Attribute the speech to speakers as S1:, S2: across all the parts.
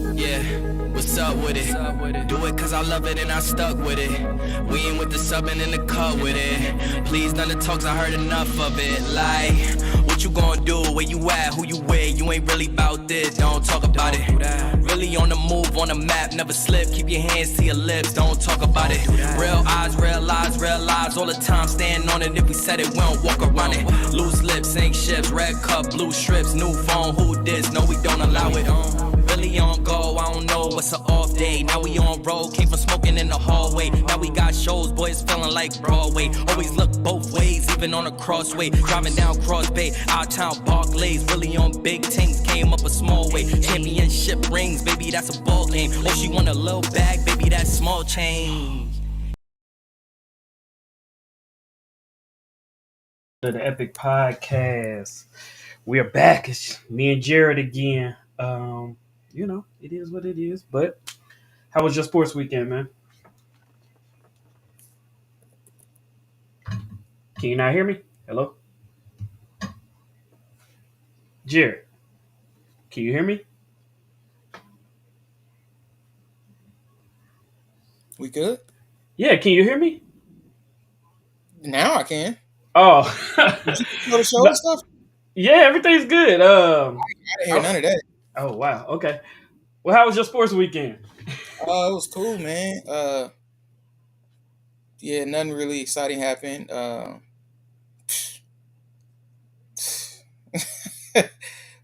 S1: Yeah, what's up with it? Do it cause I love it and I stuck with it. We ain't with the subbing in the cut with it. Please, none of the talks, I heard enough of it. Like, what you gonna do? Where you at? Who you with? You ain't really about this, don't talk about it. Really on the move, on the map, never slip. Keep your hands to your lips, don't talk about it. Real eyes, real lies all the time. Stand on it, if we said it, we don't walk around it. Loose lips, ain't ships, red cup, blue strips, new phone, who this? No, we don't allow it. Really on go, I don't know what's an off day. Now we on road, came from smoking in the hallway. Now we got shows, boys feeling like Broadway. Always look both ways, even on a crossway. Driving down Cross Bay, out town Barclays. Really on big things, came up a small way. Championship rings, baby, that's a ball game. Oh, she want a little bag, baby, that's small change.
S2: To the Epic Podcast. We are back. It's me and Jared again. It is what it is. But how was your sports weekend, man? Can you not hear me? Hello? Jared, can you hear me?
S3: We good?
S2: Yeah, can you hear me?
S3: Now I can.
S2: Oh.
S3: Did you know the show
S2: No,
S3: and stuff?
S2: yeah, everything's good.
S3: I didn't hear none of that.
S2: Oh wow, okay. Well, how was your sports weekend?
S3: It was cool, man. Yeah, nothing really exciting happened.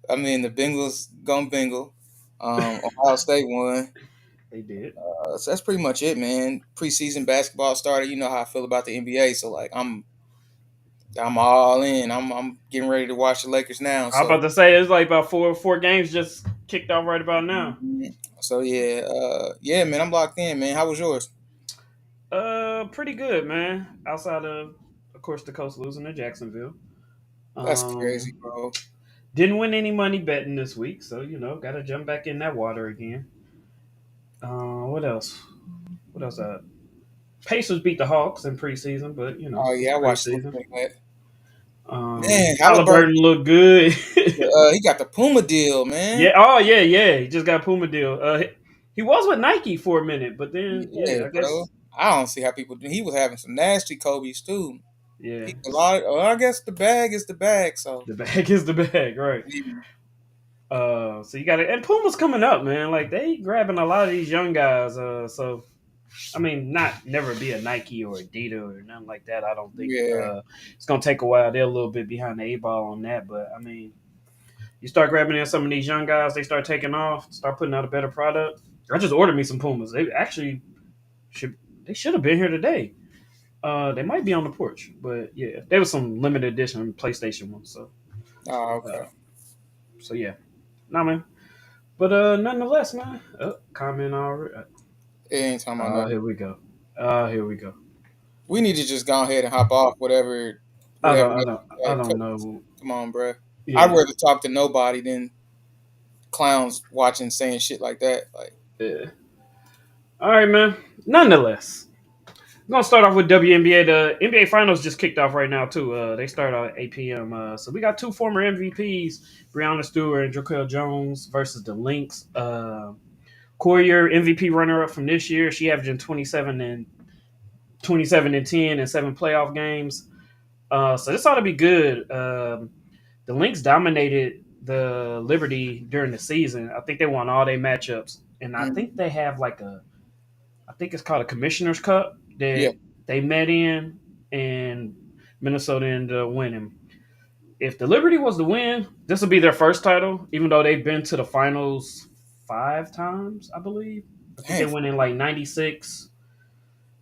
S3: I mean, the Bengals gone Bengal. Ohio State won.
S2: They did.
S3: So that's pretty much it, man. Preseason basketball started. You know how I feel about the NBA, so like I'm all in. I'm getting ready to watch the Lakers now.
S2: I was about
S3: So
S2: to say it's like about four games just kicked off right about now.
S3: so yeah, yeah, man. I'm locked in, man. How was yours?
S2: Pretty good, man. Outside of course, the Coast losing to Jacksonville.
S3: That's crazy,
S2: Um,
S3: bro.
S2: didn't win any money betting this week, so got to jump back in that water again. What else? What else? Pacers beat the Hawks in preseason, but
S3: Oh
S2: it's
S3: yeah, I watched a little
S2: preseason.
S3: bit of that. Man, Halliburton.
S2: Halliburton looked good.
S3: He got the Puma deal, man.
S2: Yeah. Oh yeah, yeah. He just got Puma deal. He was with Nike for a minute, but then
S3: Yeah,
S2: yeah, I
S3: bro.
S2: guess
S3: I don't see how people do. He was having some nasty Kobe's too.
S2: yeah.
S3: A lot. Well, I guess the bag is the bag. So
S2: The bag is the bag, right?
S3: yeah,
S2: So you got it, and Puma's coming up, man. Like they grabbing a lot of these young guys. So I mean, not never be a Nike or Adidas or nothing like that. I don't think
S3: yeah.
S2: it's gonna take a while. They're a little bit behind the eight ball on that, but I mean, you start grabbing in some of these young guys, they start taking off, start putting out a better product. I just ordered me some Pumas. They actually should have been here today. They might be on the porch, but yeah, there was some limited edition PlayStation ones.
S3: Oh,
S2: Uh,
S3: okay.
S2: so yeah, nah, man. But nonetheless, man. Comment already.
S3: It ain't talking about nothing.
S2: Here we go. Here we go.
S3: We need to just go ahead and hop off whatever,
S2: I
S3: whatever.
S2: don't. I don't. I don't know.
S3: Come on, bro. I'd
S2: Yeah.
S3: rather talk to nobody than clowns watching saying shit like that. Like,
S2: Yeah. All right, man. Nonetheless, I'm gonna start off with WNBA. The NBA Finals just kicked off right now too. They start at 8 p.m. So we got two former MVPs, Breonna Stewart and Draquel Jones versus the Lynx. Courier MVP runner up from this year. She averaging 27 and 10 in seven playoff games. So this ought to be good. The Lynx dominated the Liberty during the season. I think they won all their matchups, and I think they have I think it's called a Commissioner's Cup
S3: yeah.
S2: that they met in, and Minnesota ended up winning. If the Liberty was to win, this will be their first title, even though they've been to the finals 5 times, I believe. I think they
S3: Dang.
S2: went in like 96,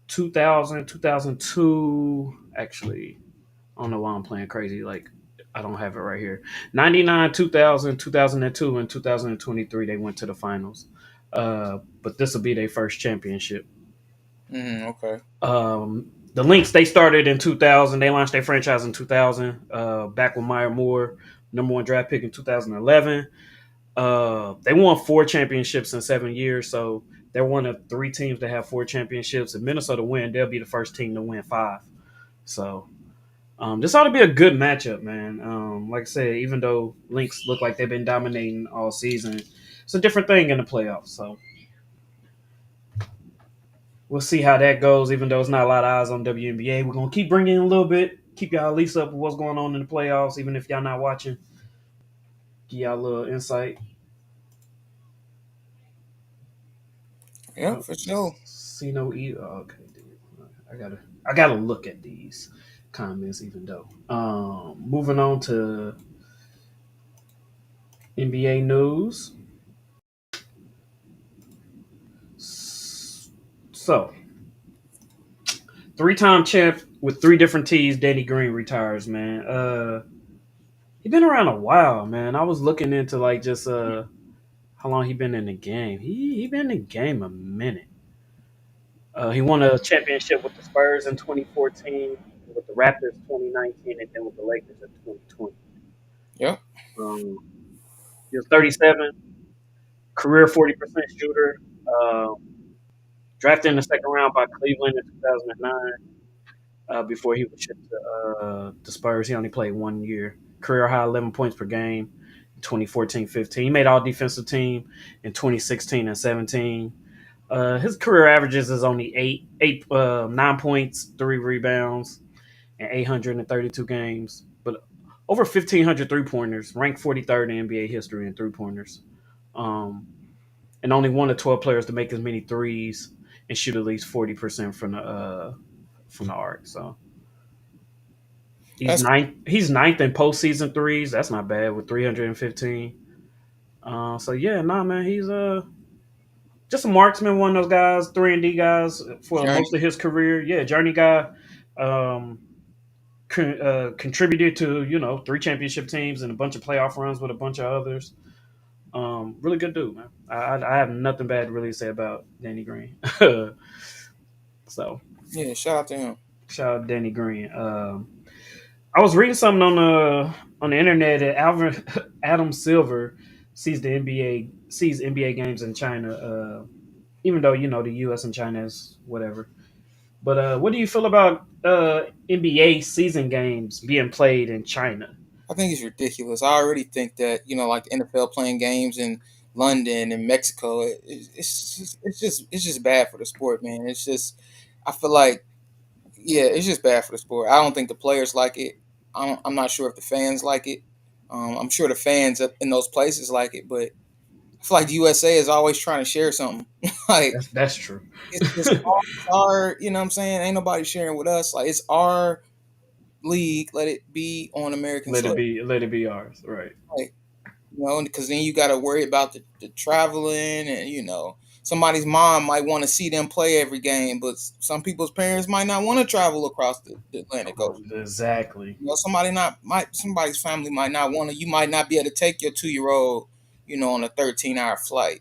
S2: 2000, 2002. Actually, I don't know why I'm playing crazy. Like, I don't have it right here. 99, 2000, 2002, and 2023, they went to the finals. But this will be their first championship.
S3: Okay.
S2: The Lynx, they started in 2000. They launched their franchise in 2000, back with Maya Moore, number one draft pick in 2011. They won 4 championships in 7 years, so they're one of 3 teams that have 4 championships. If Minnesota win, they'll be the first team to win 5. So this ought to be a good matchup, man. Like I said, even though Lynx look like they've been dominating all season, it's a different thing in the playoffs. So we'll see how that goes. Even though it's not a lot of eyes on WNBA, we're gonna keep bringing in a little bit, keep y'all at least up with what's going on in the playoffs. Even if y'all not watching, give y'all a little insight.
S3: Yeah, for sure.
S2: See no e. Oh, okay, dude. I gotta look at these comments. Even though, moving on to NBA news. So, three-time champ with three different teams. Danny Green retires. Man, he been around a while, man. I was looking into like just how long he been in the game. He been in the game a minute. He won a championship with the Spurs in 2014, with the Raptors 2019, and then with the Lakers in 2020.
S3: Yep.
S2: Um, he was 37, career 40% shooter. Uh, Drafted in the second round by Cleveland in 2009. Before he was shipped to the Spurs, he only played 1 year. Career high 11 points per game in 2014-15. He made all defensive team in 2016 and 17. His career averages is only 9 points, 3 rebounds, and 832 games. But over 1,500 3 pointers, ranked 43rd in NBA history in 3 pointers. Um, and only one of 12 players to make as many threes and shoot at least 40% from the arc. So
S3: That's
S2: he's ninth in postseason threes. That's not bad with 315. So yeah, nah, man, he's just a marksman, one of those guys, 3-and-D guys for
S3: journey.
S2: most of his career. Yeah, journey guy. Um, Contributed to three championship teams and a bunch of playoff runs with a bunch of others. Really good dude, man. I have nothing bad to really say about Danny Green. So
S3: Yeah, shout out to him.
S2: shout out Danny Green. I was reading something on the internet that Adam Silver sees NBA games in China. Even though the U.S. and China is whatever. But what do you feel about NBA season games being played in China?
S3: I think it's ridiculous. I already think that like the NFL playing games in London and Mexico, it's just bad for the sport, man. It's just I feel like yeah, it's just bad for the sport. I don't think the players like it. I'm not sure if the fans like it. I'm sure the fans up in those places like it, but I feel like the USA is always trying to share something. Like
S2: That's true.
S3: it's our, you know what I'm saying? Ain't nobody sharing with us. Like it's our league. Let it be on American soil.
S2: Let it be ours, right?
S3: Like, because then you got to worry about the traveling and somebody's mom might want to see them play every game, but some people's parents might not want to travel across the Atlantic Ocean.
S2: Exactly.
S3: Somebody's family might not want to. You might not be able to take your 2 year old, on a 13-hour flight.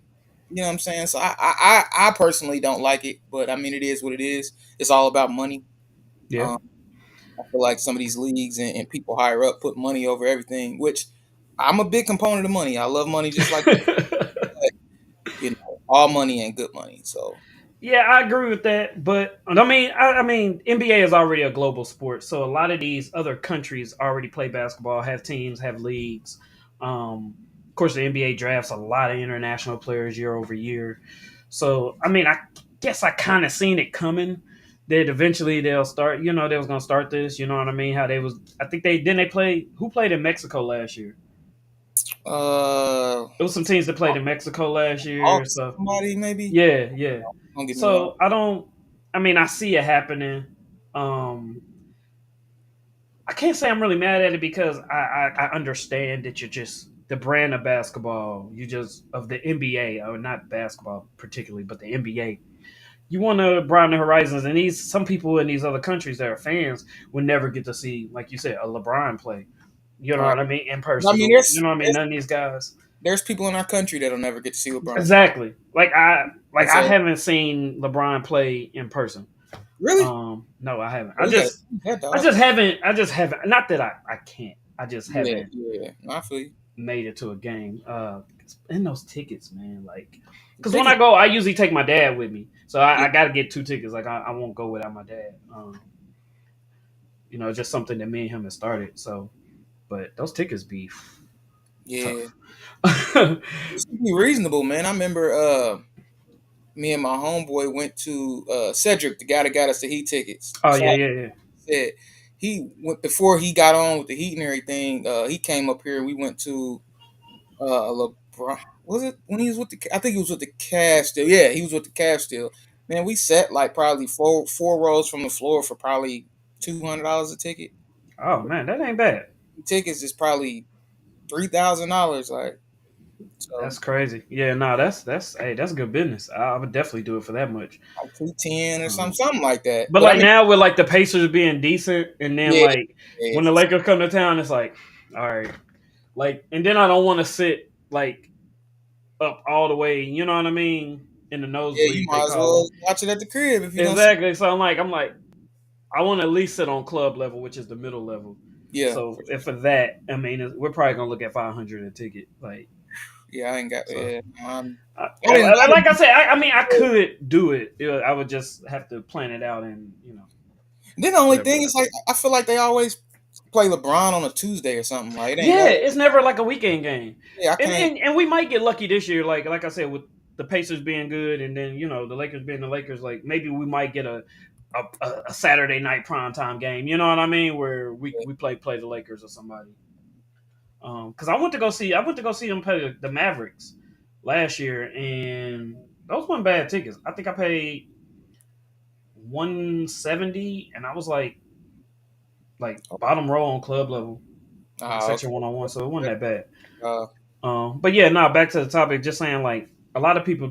S3: You know what I'm saying? So I personally don't like it, but I mean it is what it is. It's all about money.
S2: Yeah.
S3: Um, I feel like some of these leagues and people higher up put money over everything, which I'm a big component of money. I love money just like all money and good money. So
S2: Yeah, I agree with that, but I mean, NBA is already a global sport, so a lot of these other countries already play basketball, have teams, have leagues. Of course, the NBA drafts a lot of international players year over year, so I mean, I guess I kind of seen it coming that eventually they'll start. They was gonna start this. You know what I mean? How they was? I think they play. Who played in Mexico last year?
S3: uh,
S2: It was some teams that played in Mexico last year.
S3: Hawks
S2: So
S3: somebody maybe.
S2: yeah, yeah.
S3: Don't get me wrong.
S2: So I don't. I mean, I see it happening. Um, I can't say I'm really mad at it because I understand that you're just the brand of basketball. You just of the NBA or not basketball particularly, but the NBA. You want to broaden the horizons, and some people in these other countries that are fans would never get to see, like you said, a LeBron play. You know
S3: All right.
S2: what I mean in
S3: I
S2: person.
S3: mean,
S2: You know what I mean? None of these guys.
S3: there's people in our country that'll never get to see LeBron.
S2: Exactly. Like I
S3: So
S2: haven't seen LeBron play in person.
S3: really,
S2: No, I haven't. I
S3: we got
S2: just,
S3: that
S2: I
S3: dog.
S2: just haven't. I just haven't. Not that I can't. I just
S3: Yeah,
S2: haven't
S3: yeah. No, I feel you.
S2: made it to a game. And those tickets, man. Like,
S3: The
S2: because when I
S3: tickets.
S2: go, I usually take my dad with me. So
S3: Yeah,
S2: I got to get two tickets. Like, I won't go without my dad. Just something that me and him have started. So, but those tickets be. So,
S3: Yeah,
S2: oh
S3: it should be reasonable, man. I remember me and my homeboy went to Cedric, the guy that got us the Heat tickets.
S2: yeah,
S3: So
S2: yeah, yeah.
S3: said he went before he got on with the Heat and everything. He came up here and we went to LeBron. Was it when he was with the? I think he was with the Cavs still. Yeah, he was with the Cavs still. Man, we sat like probably four rows from the floor for probably $200 a ticket.
S2: Oh man, that ain't bad.
S3: Tickets is probably $3,000. Like so,
S2: That's crazy. Yeah, no, that's hey, that's good business. I would definitely do it for that much.
S3: like 210 or
S2: Um,
S3: something like that.
S2: but
S3: But I
S2: like
S3: mean,
S2: now with like the Pacers being decent, and then
S3: yeah,
S2: like
S3: yeah,
S2: when the Lakers come to town, it's like, all right, like, and then I don't want to sit like up all the way. You know what I mean? In the
S3: yeah, you
S2: nosebleed, they
S3: might as
S2: call them.
S3: well watch it at the crib if you're gonna.
S2: Exactly. So I'm like, I want to at least sit on club level, which is the middle level.
S3: Yeah,
S2: So if for that, I mean, we're probably gonna look at 500 a ticket. Like,
S3: yeah, I ain't got.
S2: so
S3: Yeah, I didn't.
S2: like I said, I mean, I could do it. I would just have to plan it out and
S3: Then the only
S2: whatever
S3: thing
S2: would
S3: is
S2: happen.
S3: like I feel like they always play LeBron on a Tuesday or something. Like it ain't
S2: Yeah,
S3: never.
S2: it's never like a weekend game,
S3: Yeah, I
S2: and
S3: can't.
S2: we might get lucky this year. Like I said, with the Pacers being good, and then the Lakers being the Lakers. Like maybe we might get a Saturday night primetime game. You know what I mean? Where we play the Lakers or somebody. Because I went to go see them play the Mavericks last year, and those weren't bad tickets. I think I paid 170, and I was like bottom row on club level,
S3: Ah, okay.
S2: section 101, so it wasn't that bad.
S3: Uh,
S2: But yeah, no, back to the topic. Just saying, like a lot of people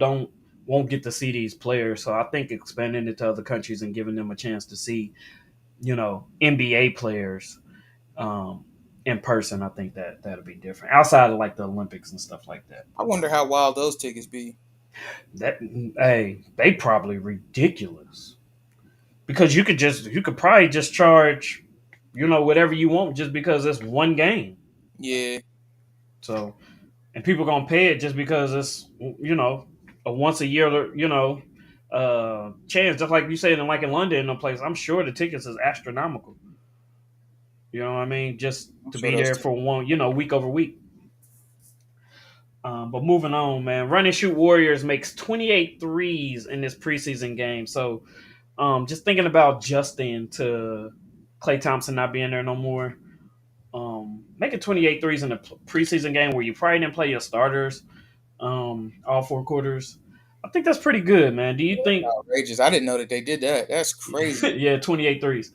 S2: won't get to see these players, so I think expanding it to other countries and giving them a chance to see, NBA players um, in person. I think that'll be different outside of like the Olympics and stuff like that.
S3: I wonder how wild those tickets be.
S2: That hey, they probably ridiculous because you could probably just charge, whatever you want just because it's one game.
S3: Yeah,
S2: So and people gonna pay it just because it's a once a year chance, just like you said in London in a place. I'm sure the tickets is astronomical. You know what I mean? Just
S3: I'm
S2: to
S3: sure
S2: be
S3: those.
S2: there for one, week over week. But moving on, man. Run and shoot Warriors makes 28 threes in this preseason game. So just thinking about Justin to Klay Thompson not being there no more. Making 28 threes in a preseason game where you probably didn't play your starters all four quarters. I think that's pretty good, man. Do you think?
S3: Outrageous. I didn't know that they did that. That's crazy.
S2: Yeah, 28 threes.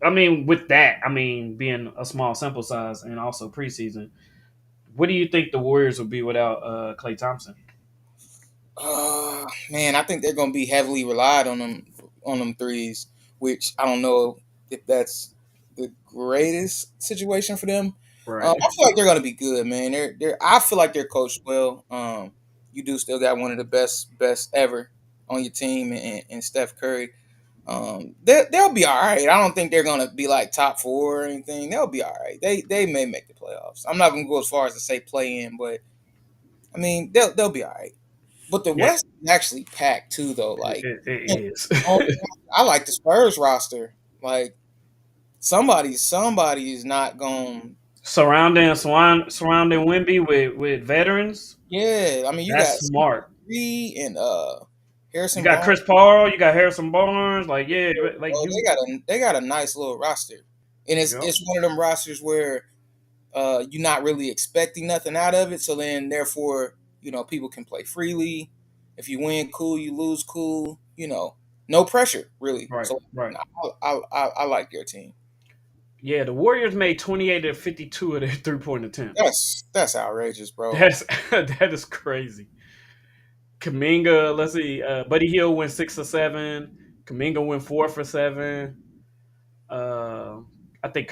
S2: I mean, with that, I mean, being a small sample size and also preseason, what do you think the Warriors would be without Klay Thompson?
S3: Man, I think they're gonna be heavily relied on them threes, which I don't know if that's the greatest situation for them.
S2: Right,
S3: I feel like they're gonna be good, man. I feel like they're coached well. You do still got one of the best ever on your team, and Steph Curry. They'll be all right. I don't think they're gonna be like top four or anything. They'll be all right. They may make the playoffs. I'm not gonna go as far as to say play in, but I mean they'll be all right. But the
S2: yeah,
S3: West is actually packed too, though. Like,
S2: it is.
S3: oh, I like the Spurs roster. Like, somebody is not going.
S2: Surrounding Wimby with veterans.
S3: Yeah, I mean, you got
S2: That's smart.
S3: Three and
S2: You
S3: Harrison
S2: got
S3: Barnes.
S2: Chris Paul. You got Harrison Barnes. Like yeah, like
S3: Oh,
S2: you.
S3: they got a nice little roster, and
S2: Yep.
S3: it's one of them rosters where you're not really expecting nothing out of it. So then, therefore, people can play freely. If you win, cool. You lose, cool. No pressure really.
S2: Right.
S3: So
S2: Right.
S3: I like your team.
S2: Yeah, the Warriors made 28 of 52 of their 3-point attempts.
S3: That's outrageous, bro.
S2: That's that is crazy. Kaminga, let's see, Buddy Hill went 6 for 7. Kaminga went 4 for 7. Uh, I think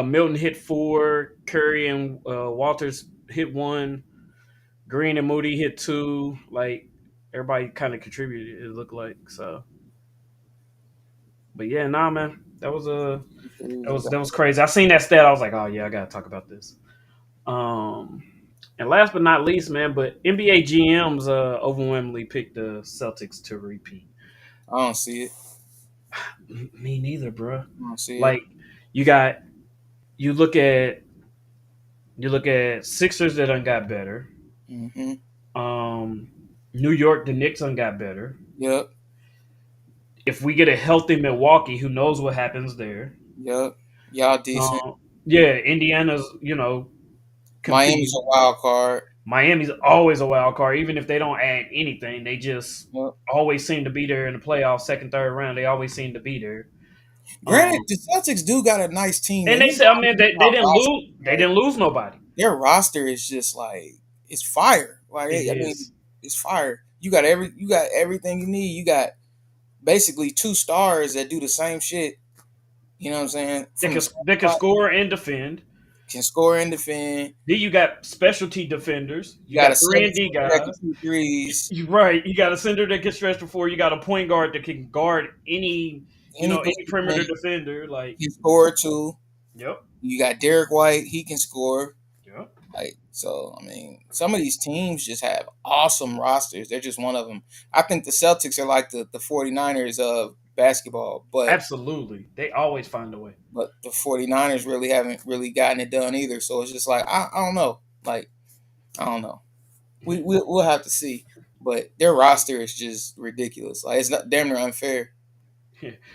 S2: Milton hit 4. Curry and Walters hit 1. Green and Moody hit 2. Like everybody kind of contributed. It looked like so. But yeah, nah, man, that was crazy. I seen that stat. I was like, oh yeah, I gotta talk about this. Um, and last but not least, man, but NBA GMs overwhelmingly picked the Celtics to repeat.
S3: I don't see it.
S2: Me neither, bro.
S3: I don't see it.
S2: Like you got you look at You look at Sixers that done got better.
S3: Mm-hmm.
S2: Um, New York, the Knicks done got better.
S3: Yep.
S2: If we get a healthy Milwaukee, who knows what happens there?
S3: Yep. Y'all decent.
S2: Yeah, Indiana's
S3: Miami's
S2: competing.
S3: a wild card.
S2: Miami's always a wild card, even if they don't add anything. They just
S3: Yep.
S2: always seem to be there in the playoffs, second, third round. They always seem to be there.
S3: Granted,
S2: Um,
S3: the Celtics do got a nice team.
S2: and
S3: And
S2: they
S3: you know
S2: said, I
S3: how
S2: mean,
S3: we feel
S2: they
S3: about
S2: didn't
S3: roster,
S2: lose. They
S3: right?
S2: didn't lose nobody.
S3: Their roster is just like it's fire. Like
S2: It
S3: I mean,
S2: is.
S3: it's fire. You got everything you need. You got basically two stars that do the same shit. You know what I'm saying? From the same
S2: They can
S3: spot,
S2: score and defend.
S3: can score and defend.
S2: Then you got specialty defenders.
S3: You
S2: You
S3: got a
S2: got three
S3: seven
S2: and D
S3: footer that can
S2: guys.
S3: shoot threes.
S2: You right. You got a center that can stretch the floor. You got a point guard that can guard
S3: Anything
S2: any
S3: you can,
S2: perimeter defender. Like,
S3: can score too.
S2: yep,
S3: You got Derek White, he can score.
S2: yep,
S3: Like so, I mean, some of these teams just have awesome rosters. They're just one of them. I think the Celtics are like the 49ers of basketball,
S2: absolutely. They always find a way.
S3: but the 49ers really haven't really gotten it done either. So it's just like I don't know. Like I don't know. We'll have to see. But their roster is just ridiculous. Like it's not damn near unfair.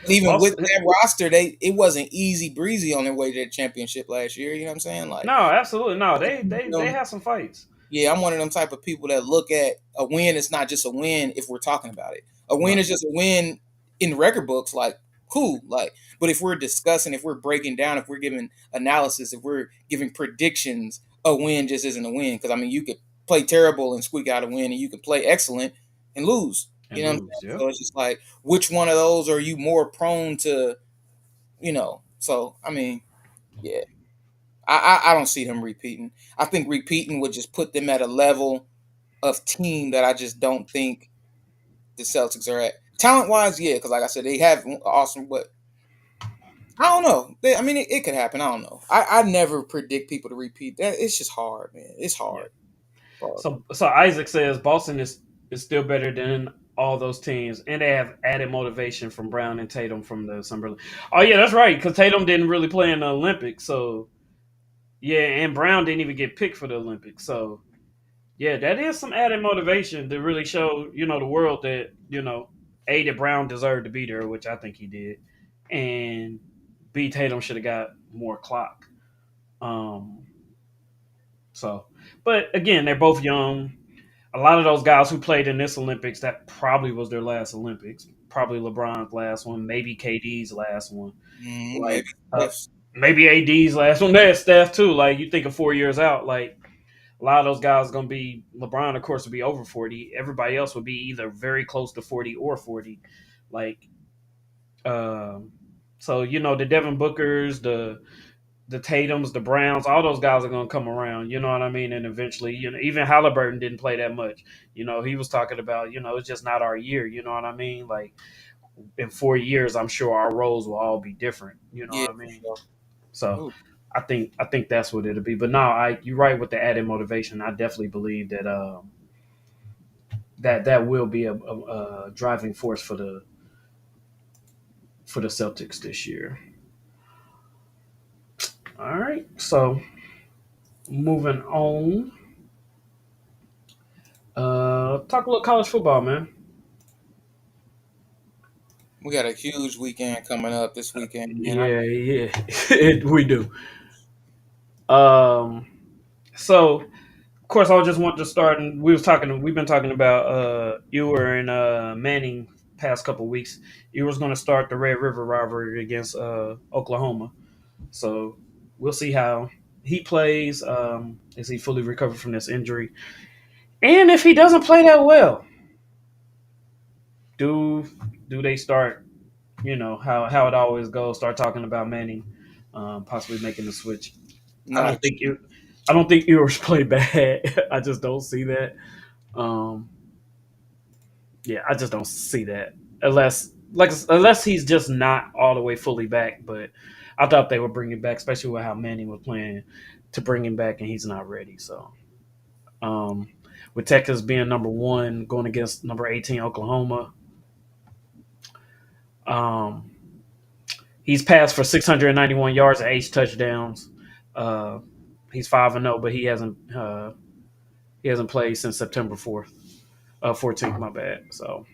S3: Even with
S2: Boston.
S3: that roster, it wasn't easy breezy on their way to the championship last year. You know what I'm saying? Like
S2: No, absolutely no. They
S3: them,
S2: have some fights.
S3: yeah, I'm one of them type of people that look at a win. It's not just a win if we're talking about it. A win
S2: Right.
S3: is just a win in the record books. Like cool, like. But if we're discussing, if we're breaking down, if we're giving analysis, if we're giving predictions, a win just isn't a win. Because I mean, you could play terrible and squeak out a win, and you could play excellent and lose. You
S2: And
S3: know what I'm
S2: lose.
S3: saying?
S2: Yep.
S3: So it's just like, which one of those are you more prone to? You know. So I mean, yeah, I don't see them repeating. I think repeating would just put them at a level of team that I just don't think the Celtics are at. Talent wise, yeah, because like I said, they have awesome, but I don't know. I mean, it could happen. I don't know. I never predict people to repeat. That it's just hard, man. It's
S2: Yeah.
S3: hard. Hard.
S2: So Isaac says Boston is still better than all those teams, and they have added motivation from Brown and Tatum from the Summer League. Oh yeah, that's right. Because Tatum didn't really play in the Olympics, so yeah, and Brown didn't even get picked for the Olympics. So yeah, that is some added motivation to really show the world that a that Brown deserved to be there, which I think he did, and B Tatum should have got more clock. Um, so, but again, they're both young. A lot of those guys who played in this Olympics, that probably was their last Olympics. Probably LeBron's last one, maybe KD's last one,
S3: Maybe
S2: like
S3: Steph's.
S2: maybe AD's last one. That's Steph too. Like you think of 4 years out, like a lot of those guys are gonna be LeBron, of course, would be over 40. Everybody else would be either very close to 40 or 40. Like, um, so the Devin Bookers, the Tatums, the Browns, all those guys are going to come around. You know what I mean? And eventually, even Halliburton didn't play that much. He was talking about, it's just not our year. You know what I mean? Like in 4 years, I'm sure our roles will all be different. You know
S3: Yeah,
S2: what I
S3: for
S2: mean?
S3: sure.
S2: So
S3: Ooh,
S2: I think that's what it'll be. But no, you're right with the added motivation. I definitely believe that that will be a driving force for the Celtics this year. All right, so moving on. Talk a little college football, man.
S3: we got a huge weekend coming up this weekend, man.
S2: Yeah, yeah, we do. Um, so of course, I just want to start, and we've been talking about Ewer and Manning past couple weeks. Ewer's going to start the Red River rivalry against Oklahoma, so we'll see how he plays. Is he fully recovered from this injury? And if he doesn't play that well, do do they start how it always goes. Start talking about Manning, possibly making the switch. I
S3: Not a
S2: don't think you. I don't think Ewers play bad. I just don't see that. Um, yeah, I just don't see that unless he's just not all the way fully back. But I thought they would bring him back, especially with how Manning was playing, to bring him back, and he's not ready. So, um, with Texas being number one, going against number 18 Oklahoma, um, he's passed for 691 yards and 8 touchdowns. Uh, He's 5-0, but he hasn't played since September 4th, 14th. My bad. So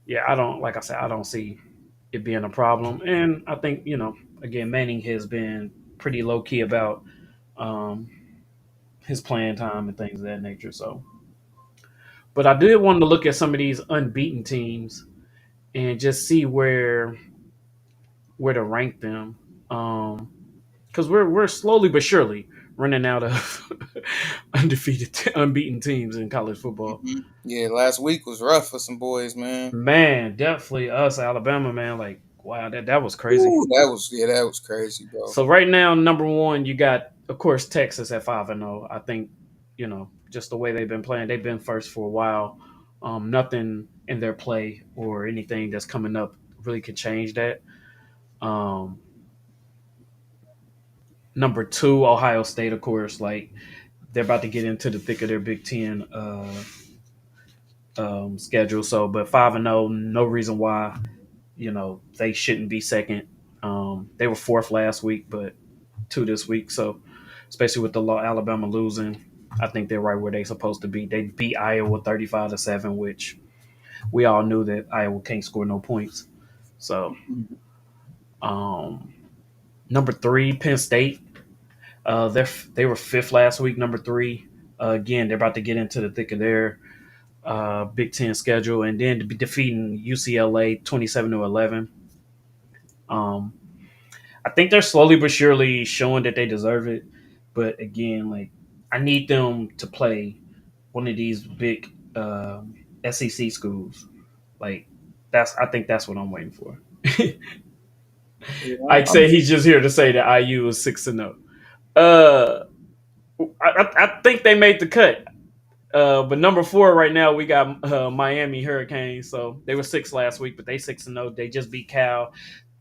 S2: yeah, I don't like I said, I don't see it being a problem, and I think again Manning has been pretty low key about um, his playing time and things of that nature. So, but I did want to look at some of these unbeaten teams and just see where to rank them. Because we're slowly but surely running out of unbeaten teams in college football.
S3: Yeah, last week was rough for some boys, man.
S2: Man, definitely us, Alabama, man. Like, wow, that was crazy.
S3: Ooh, that was crazy, bro.
S2: So right now, number one, you got, of course, Texas at 5-0. I think, just the way they've been playing, they've been first for a while. Nothing in their play or anything that's coming up really could change that. Um, Number two, Ohio State, of course, like they're about to get into the thick of their Big Ten schedule. So, but 5-0, no reason why they shouldn't be second. They were fourth last week, but two this week. So, especially with the Alabama losing, I think they're right where they're supposed to be. They beat Iowa 35-7, which we all knew that Iowa can't score no points. So, um, number three, Penn State. They were fifth last week. Number three. Again, they're about to get into the thick of their Big Ten schedule, and then to be defeating UCLA 27-11. Um, I think they're slowly but surely showing that they deserve it. But again, like I need them to play one of these big SEC schools. Like I think that's what I'm waiting for.
S3: Yeah,
S2: I'd say he's just here to say that IU is 6-0. Uh, I think they made the cut. But number four right now we got Miami Hurricanes. So they were six last week, but they 6-0. They just beat Cal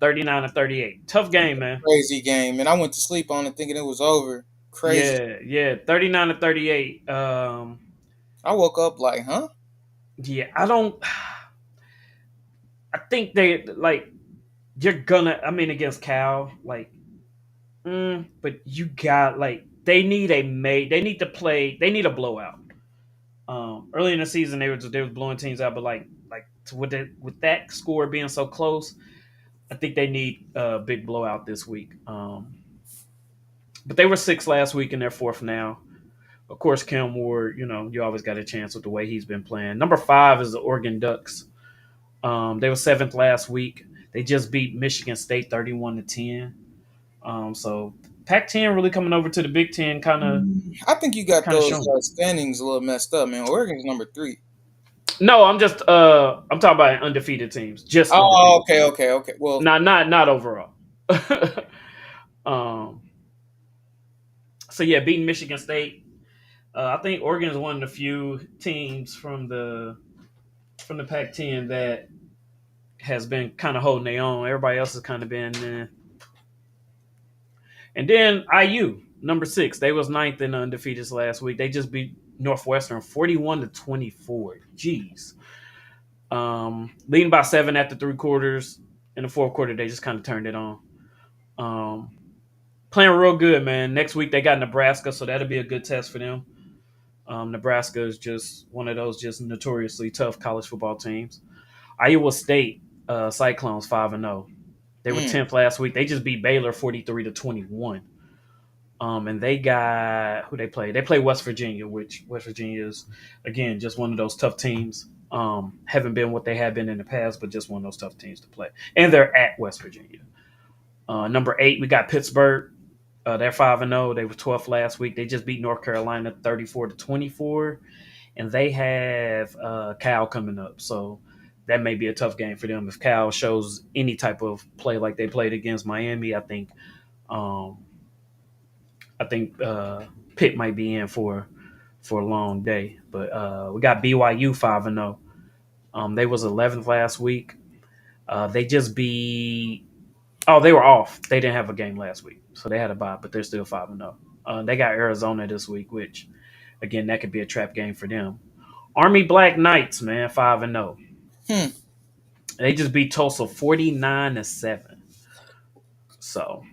S2: 39-38. Tough game, man.
S3: crazy game, and I went to sleep on it thinking it was over. Crazy.
S2: Yeah, 39-38.
S3: I woke up like, huh?
S2: Yeah, I don't. I think they like you're gonna. I mean, against Cal, like, but you got like they need to play. They need a blowout. Early in the season, they were blowing teams out, but with that score being so close, I think they need a big blowout this week. But they were six last week and they're fourth now. Of course, Cam Ward, you always got a chance with the way he's been playing. Number five is the Oregon Ducks. They were seventh last week. They just beat Michigan State 31-10. So Pac-10 really coming over to the Big Ten, kind of
S3: I think you got those
S2: showing.
S3: standings a little messed up, man. Oregon's number 3.
S2: No, I'm talking about undefeated teams, just
S3: Oh,
S2: undefeated
S3: okay,
S2: teams,
S3: okay, okay. Well,
S2: not overall. um, so yeah, beating Michigan State. I think Oregon is one of the few teams from the Pac-10 that has been kind of holding their own. Everybody else has kind of been. And then IU, number six, they was ninth in the undefeated last week. They just beat Northwestern 41-24. Jeez. Leading by 7 after 3 quarters. In the fourth quarter, they just kind of turned it on. Um, Playing real good, man. Next week they got Nebraska, so that'll be a good test for them. Nebraska is just one of those just notoriously tough college football teams. Iowa State Cyclones 5-0. They were
S3: mm,
S2: 10th last week. They just beat Baylor 43-21. And they got who they play. They play West Virginia, which West Virginia is again just one of those tough teams. Haven't been what they have been in the past, but just one of those tough teams to play. And they're at West Virginia. Number 8, we got Pittsburgh. They're 5-0. They were 12th last week. They just beat North Carolina 34-24, and they have Cal coming up. So that may be a tough game for them if Cal shows any type of play like they played against Miami. Um, I think Pitt might be in for a long day. But we got BYU 5-0. They was 11th last week. They just beat. Oh, they were off. They didn't have a game last week, so they had a bye, but they're still 5-0. They got Arizona this week, which again that could be a trap game for them. Army Black Knights, man, 5-0.
S3: hmm.
S2: They just beat Tulsa 49-7. So,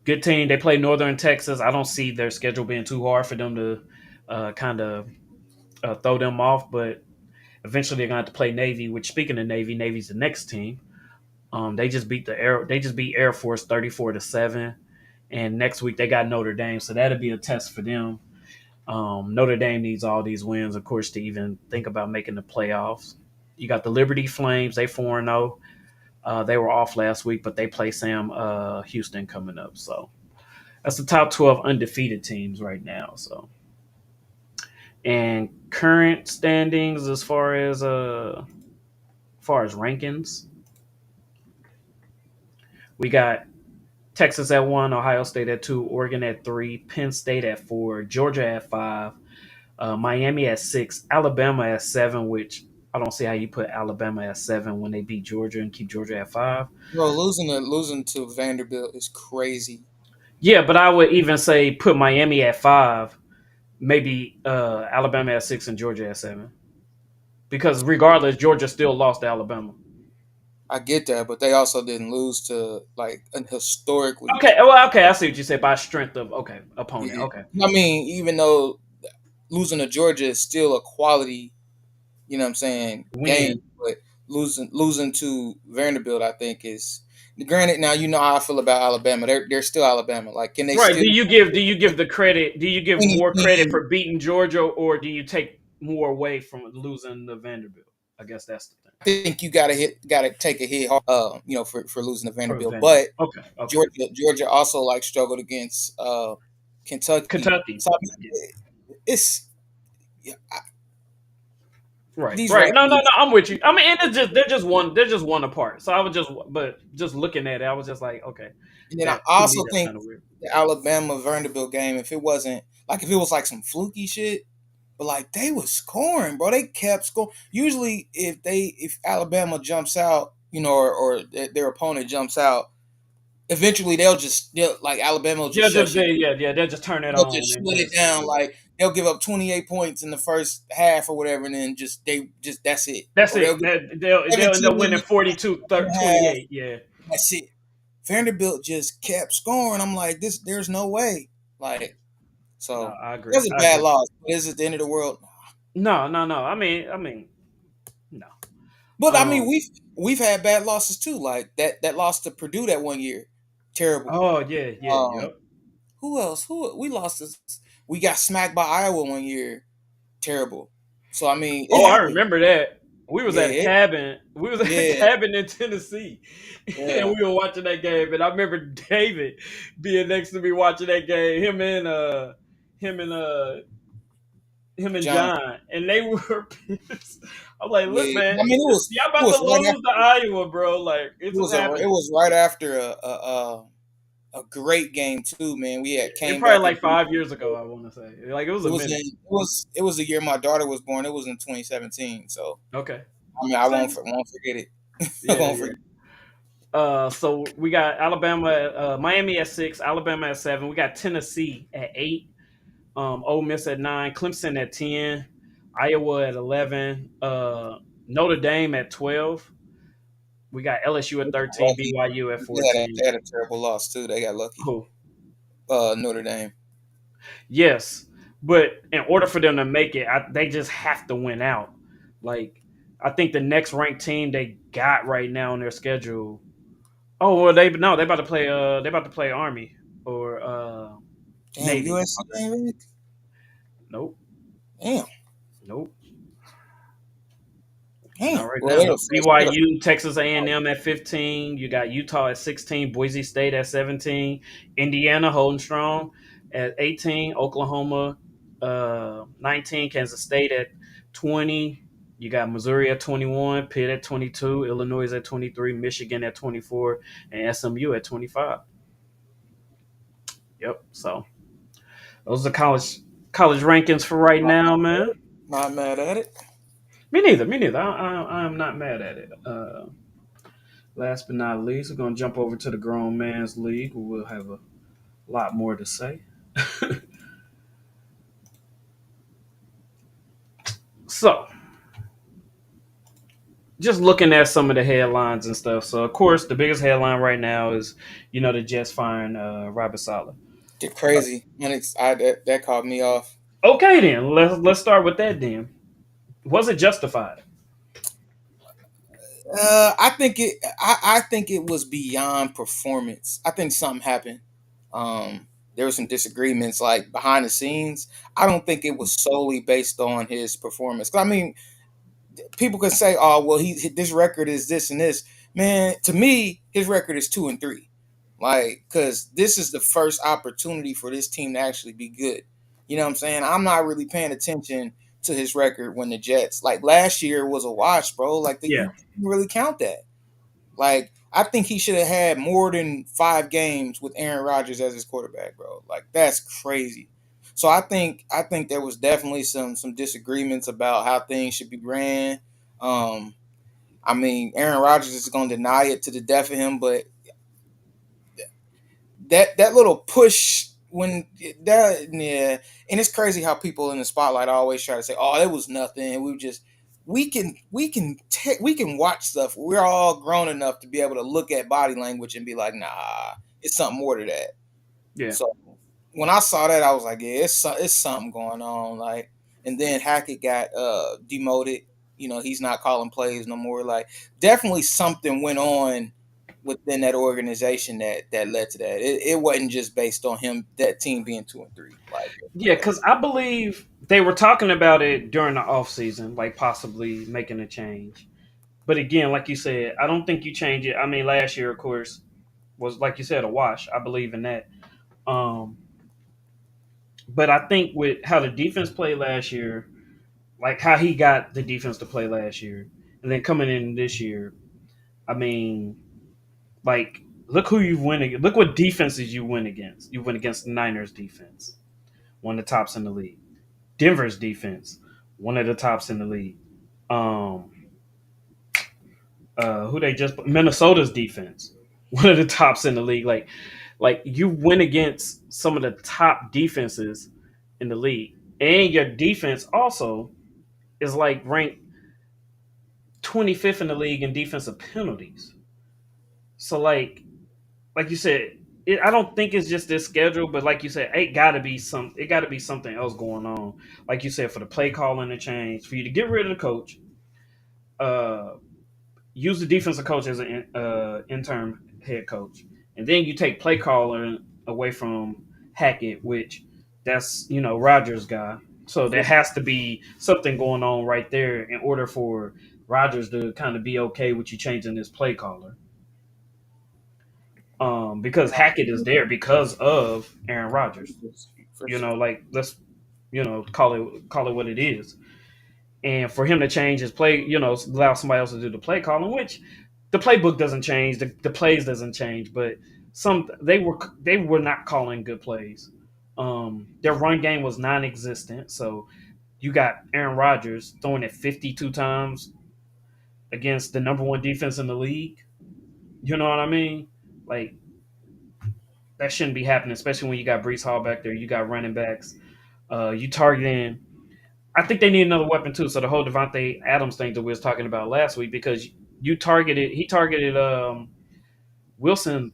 S2: Good team. They play Northern Texas. I don't see their schedule being too hard for them to kind of throw them off, but eventually they're going to have to play Navy. Which, speaking of Navy, Navy's the next team. They just beat Air Force 34-7, and next week they got Notre Dame, so that'll be a test for them. Notre Dame needs all these wins, of course, to even think about making the playoffs. You got the Liberty Flames. They 4-0. They were off last week, but they play Sam Houston coming up. So that's the top 12 undefeated teams right now. So, and current standings as far as rankings, we got Texas at 1, Ohio State at 2, Oregon at 3, Penn State at 4, Georgia at 5, Miami at 6, Alabama at 7, which I don't see how you put Alabama at 7 when they beat Georgia and keep Georgia at 5.
S3: Bro, losing to Vanderbilt is crazy.
S2: Yeah, but I would even say put Miami at 5, maybe Alabama at 6 and Georgia at 7. Because regardless, Georgia still lost to Alabama.
S3: I get that, but they also didn't lose to like an historically.
S2: Okay, well, okay, I see what you say by strength of opponent.
S3: Yeah.
S2: Okay,
S3: I mean, even though losing to Georgia is still a quality, what I'm saying, game,
S2: win.
S3: but losing to Vanderbilt, I think is granted. Now you know how I feel about Alabama. They're still Alabama. Like, can they
S2: Right.
S3: still
S2: Do you give the credit? Do you give
S3: any
S2: more credit
S3: team?
S2: for beating Georgia, or do you take more away from losing the Vanderbilt? I guess that's the thing
S3: I think you gotta take a hit, for losing to
S2: for
S3: Vanderbilt.
S2: Vanderbilt.
S3: But
S2: Okay. Okay.
S3: Georgia also like struggled against Kentucky.
S2: Kentucky.
S3: So I
S2: Yeah.
S3: mean, it's yeah,
S2: Right.
S3: these
S2: Right. No. No.
S3: rankings.
S2: No. I'm with you. I mean, and they're just one apart. So I was just looking at it. I was just like, okay,
S3: And then I
S2: that to me
S3: also
S2: that's
S3: think
S2: kind of weird.
S3: the Alabama Vanderbilt game, if it was like some fluky shit, but like they was scoring, bro. They kept scoring. Usually, if Alabama jumps out, their opponent jumps out, eventually like Alabama will just shut you.
S2: They'll just turn it
S3: They'll just
S2: on and
S3: shut it
S2: just
S3: down. Like they'll give up 28 points in the first half or whatever, and then that's it.
S2: that's
S3: Or they'll
S2: it.
S3: get
S2: They'll end
S3: 17
S2: up
S3: in
S2: winning
S3: the
S2: 42
S3: second half.
S2: 28. Yeah.
S3: That's it. Vanderbilt just kept scoring. I'm like, there's no way. Like,
S2: No,
S3: so
S2: I agree.
S3: that's a
S2: I
S3: bad
S2: agree.
S3: loss. But is it the end of the world?
S2: No, no, no. I mean, no.
S3: But I mean,
S2: Um.
S3: we've had bad losses too. Like that loss to Purdue that one year, terrible.
S2: Oh yeah, yeah,
S3: Um,
S2: yep.
S3: who else? Who we lost? We got smacked by Iowa one year, terrible. So I mean, it
S2: Oh, I
S3: happened.
S2: remember that. We was
S3: Yeah,
S2: at a cabin. We was at a
S3: yeah,
S2: cabin in Tennessee, and
S3: yeah.
S2: we were watching that game. And I remember David being next to me watching that game. Him and him and
S3: John.
S2: John, and they were pissed. I'm like, look,
S3: Yeah,
S2: man,
S3: I mean,
S2: y'all
S3: it
S2: about to
S3: was right
S2: lose
S3: after
S2: to Iowa, bro. Like,
S3: it
S2: it's just
S3: was it
S2: happening.
S3: was right after a great game too, man. We had
S2: It
S3: came
S2: probably
S3: back and
S2: like
S3: beat.
S2: 5 years ago. I want to say, like, it was
S3: It
S2: a
S3: was
S2: minute.
S3: it was the year my daughter was born. It was in 2017. So
S2: Okay,
S3: I mean, I
S2: same.
S3: won't forget it. I
S2: Yeah,
S3: won't
S2: yeah.
S3: forget.
S2: So we got Miami at 6, Alabama at 7. We got Tennessee at 8, Ole Miss at 9, Clemson at 10, Iowa at 11, Notre Dame at 12. We got LSU at 13,
S3: Lucky.
S2: BYU at 14.
S3: They had a terrible loss too. They got lucky.
S2: Who?
S3: Notre Dame.
S2: Yes, but in order for them to make it, they just have to win out. Like, I think the next ranked team they got right now on their schedule. Oh well, they about to play. They about to play Army or
S3: Damn,
S2: Navy.
S3: USC ain't ranked.
S2: Nope,
S3: Damn,
S2: nope. Not
S3: damn.
S2: right
S3: Well,
S2: now.
S3: they're the
S2: Nope.
S3: first. They're the
S2: BYU, Texas A&M at 15. You got Utah at 16. Boise State at 17. Indiana holding strong at 18. Oklahoma 19. Kansas State at 20. You got Missouri at 21. Pitt at 22. Illinois at 23. Michigan at 24. And SMU at 25. Yep. So those are college rankings for right now, man.
S3: not mad at it.
S2: Me neither. Me neither. I'm not mad at it. Last but not least, we're gonna jump over to the grown man's league, where we'll have a lot more to say. So just looking at some of the headlines and stuff. So of course, the biggest headline right now is the Jets firing Robert Saleh.
S3: They're crazy. That caught me off.
S2: Okay, then let's start with that. Then was it justified?
S3: I think it was beyond performance. I think something happened. There were some disagreements like behind the scenes. I don't think it was solely based on his performance. 'Cause, I mean, people can say, "Oh, well, this record is this and this." Man, to me, his record is 2-3. Like, because this is the first opportunity for this team to actually be good. You know what I'm saying? I'm not really paying attention to his record when the Jets, like last year, was a wash, bro. Like,
S2: Yeah,
S3: you can't really count that. Like, I think he should have had more than 5 games with Aaron Rodgers as his quarterback, bro. Like, that's crazy. So I think there was definitely some disagreements about how things should be ran. Um, I mean, Aaron Rodgers is going to deny it to the death of him, but that little push when that yeah, and it's crazy how people in the spotlight always try to say, "Oh, it was nothing." We can watch stuff. We're all grown enough to be able to look at body language and be like, "Nah, it's something more to that."
S2: yeah,
S3: So when I saw that, I was like, "Yeah, it's something going on." Like, and then Hackett got demoted. He's not calling plays no more. Like, definitely something went on within that organization that led to that. It wasn't just based on him that team being 2-3. Like,
S2: yeah. Because I believe they were talking about it during the off season, like possibly making a change. But again, like you said, I don't think you change it. I mean, last year, of course, was like you said a wash. I believe in that. Um, but I think with how the defense played last year, like how he got the defense to play last year, and then coming in this year, I mean, like look who you win against. Look what defenses you win against. You win against the Niners defense, one of the tops in the league. Denver's defense, one of the tops in the league. Um, who they just Minnesota's defense, one of the tops in the league. Like you win against some of the top defenses in the league, and your defense also is like ranked 25th in the league in defensive penalties. So like you said, I don't think it's just this schedule, but like you said, it got to be something else going on. Like you said, for the play calling to change, for you to get rid of the coach, uh, use the defensive coach as an interim head coach, and then you take play calling away from Hackett, which that's Rogers' guy. So there has to be something going on right there in order for Rogers to kind of be okay with you changing this play caller. Because Hackett is there because of Aaron Rodgers.
S3: for sure.
S2: Like let's call it what it is. And for him to change his play, allow somebody else to do the play calling, which the playbook doesn't change, the plays doesn't change, but they were not calling good plays. Their run game was non-existent, so you got Aaron Rodgers throwing it 52 times against the number one defense in the league. You know what I mean? Like that shouldn't be happening, especially when you got Brees Hall back there. You got running backs. You targeting. I think they need another weapon too. So the whole Devontae Adams thing that we was talking about last week, because he targeted Wilson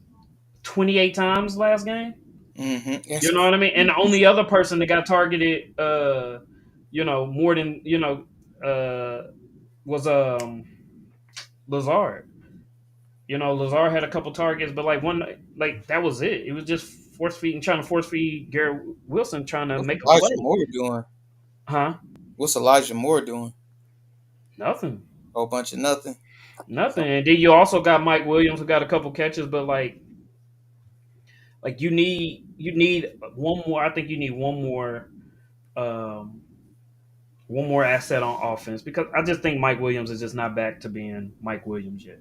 S2: 28 times last game.
S3: That's
S2: You know what I mean? And the only other person that got targeted, more than was Lazard. Lazard had a couple targets, but like that was it. It was just trying to force feed Garrett Wilson, trying to
S3: what's
S2: make a
S3: Elijah
S2: play.
S3: Moore doing?
S2: Huh?
S3: What's Elijah Moore doing?
S2: Nothing.
S3: Whole bunch of nothing.
S2: Nothing. And then you also got Mike Williams who got a couple catches, but like you need one more. I think you need um one more asset on offense, because I just think Mike Williams is just not back to being Mike Williams yet.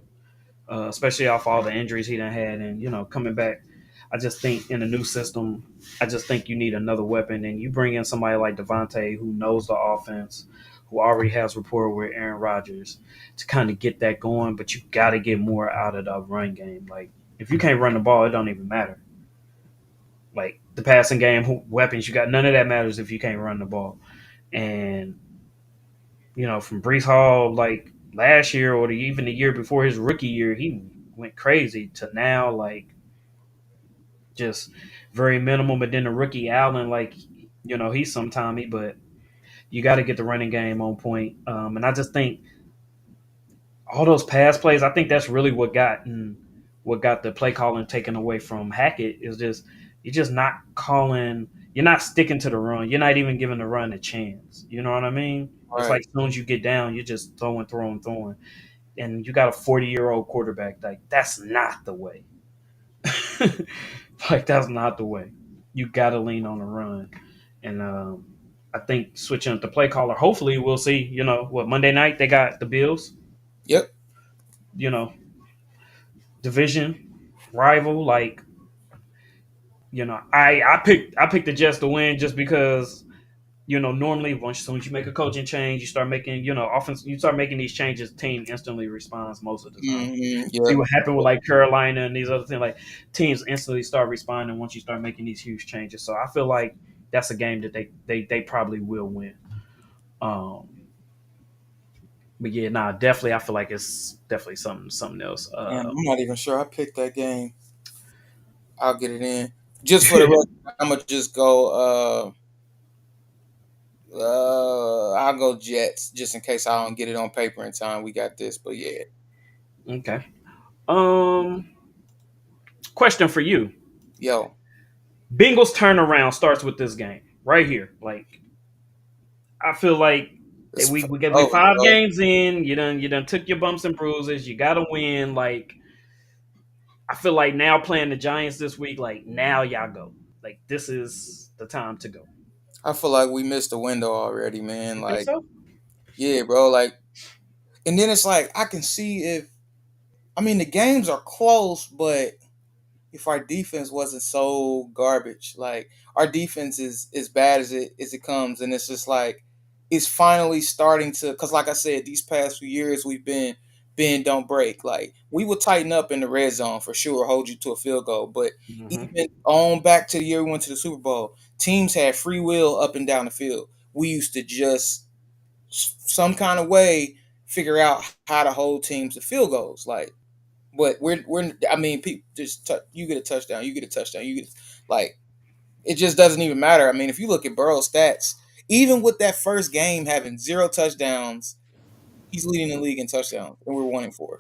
S2: Especially off all the injuries he done had, and coming back. I just think in a new system, I just think you need another weapon, and you bring in somebody like Devontae who knows the offense, who already has rapport with Aaron Rodgers to kind of get that going. But you got to get more out of the run game. Like if you can't run the ball, it don't even matter. Like the passing game, weapons you got, none of that matters if you can't run the ball. And from Brees Hall, like last year or even the year before his rookie year, he went crazy to now like just very minimal. But then the rookie Allen, like he's some Tommy, but you got to get the running game on point. And I just think all those pass plays, I think that's really what got the play calling taken away from Hackett is just you're just not calling. You're not sticking to the run. You're not even giving the run a chance. You know what I mean? It's like
S3: Right.
S2: as soon as you get down, you're just throwing, and you got a 40-year-old quarterback. Like that's not the way. Like that's not the way. You got to lean on the run, and I think switching up the play caller. Hopefully, we'll see. What Monday night they got the Bills.
S3: Yep.
S2: You know, division rival. Like I picked the Jets to win just because normally once as soon as you make a coaching change, you start making offense. You start making these changes, team instantly responds most of the time. See
S3: Yep.
S2: what happened with like Carolina and these other things. Like teams instantly start responding once you start making these huge changes. So I feel like that's a game that they probably will win. Um, but yeah, nah, definitely. I feel like it's definitely something else.
S3: Man, I'm not even sure I picked that game. I'll get it in. Just for the record, I'm gonna just go. I'll go Jets just in case I don't get it on paper in time. We got this, but yeah,
S2: Okay. Um, Question for you:
S3: yo,
S2: Bengals turnaround starts with this game right here. Like I feel like
S3: it's
S2: we
S3: over,
S2: 5 games in. You done took your bumps and bruises. You got to win. Like I feel like now playing the Giants this week. Like now y'all go. Like this is the time to go.
S3: I feel like we missed the window already, man.
S2: You think
S3: Like,
S2: so?
S3: yeah, bro. Like, and then it's like I can see if I mean the games are close, but if our defense wasn't so garbage. Like our defense is as bad as it comes, and it's just like it's finally starting to. Because like I said, these past few years we've been bend don't break. Like we would tighten up in the red zone for sure, hold you to a field goal. But
S2: Hmm.
S3: even on back to the year we went to the Super Bowl, teams had free will up and down the field. We used to just some kind of way figure out how to hold teams to field goals. Like but we're I mean, people just you get a touchdown, you get a touchdown, you get like it just doesn't even matter. I mean, if you look at Burrow's stats, even with that first game having 0 touchdowns, he's leading the league in touchdowns, and we're 1-4.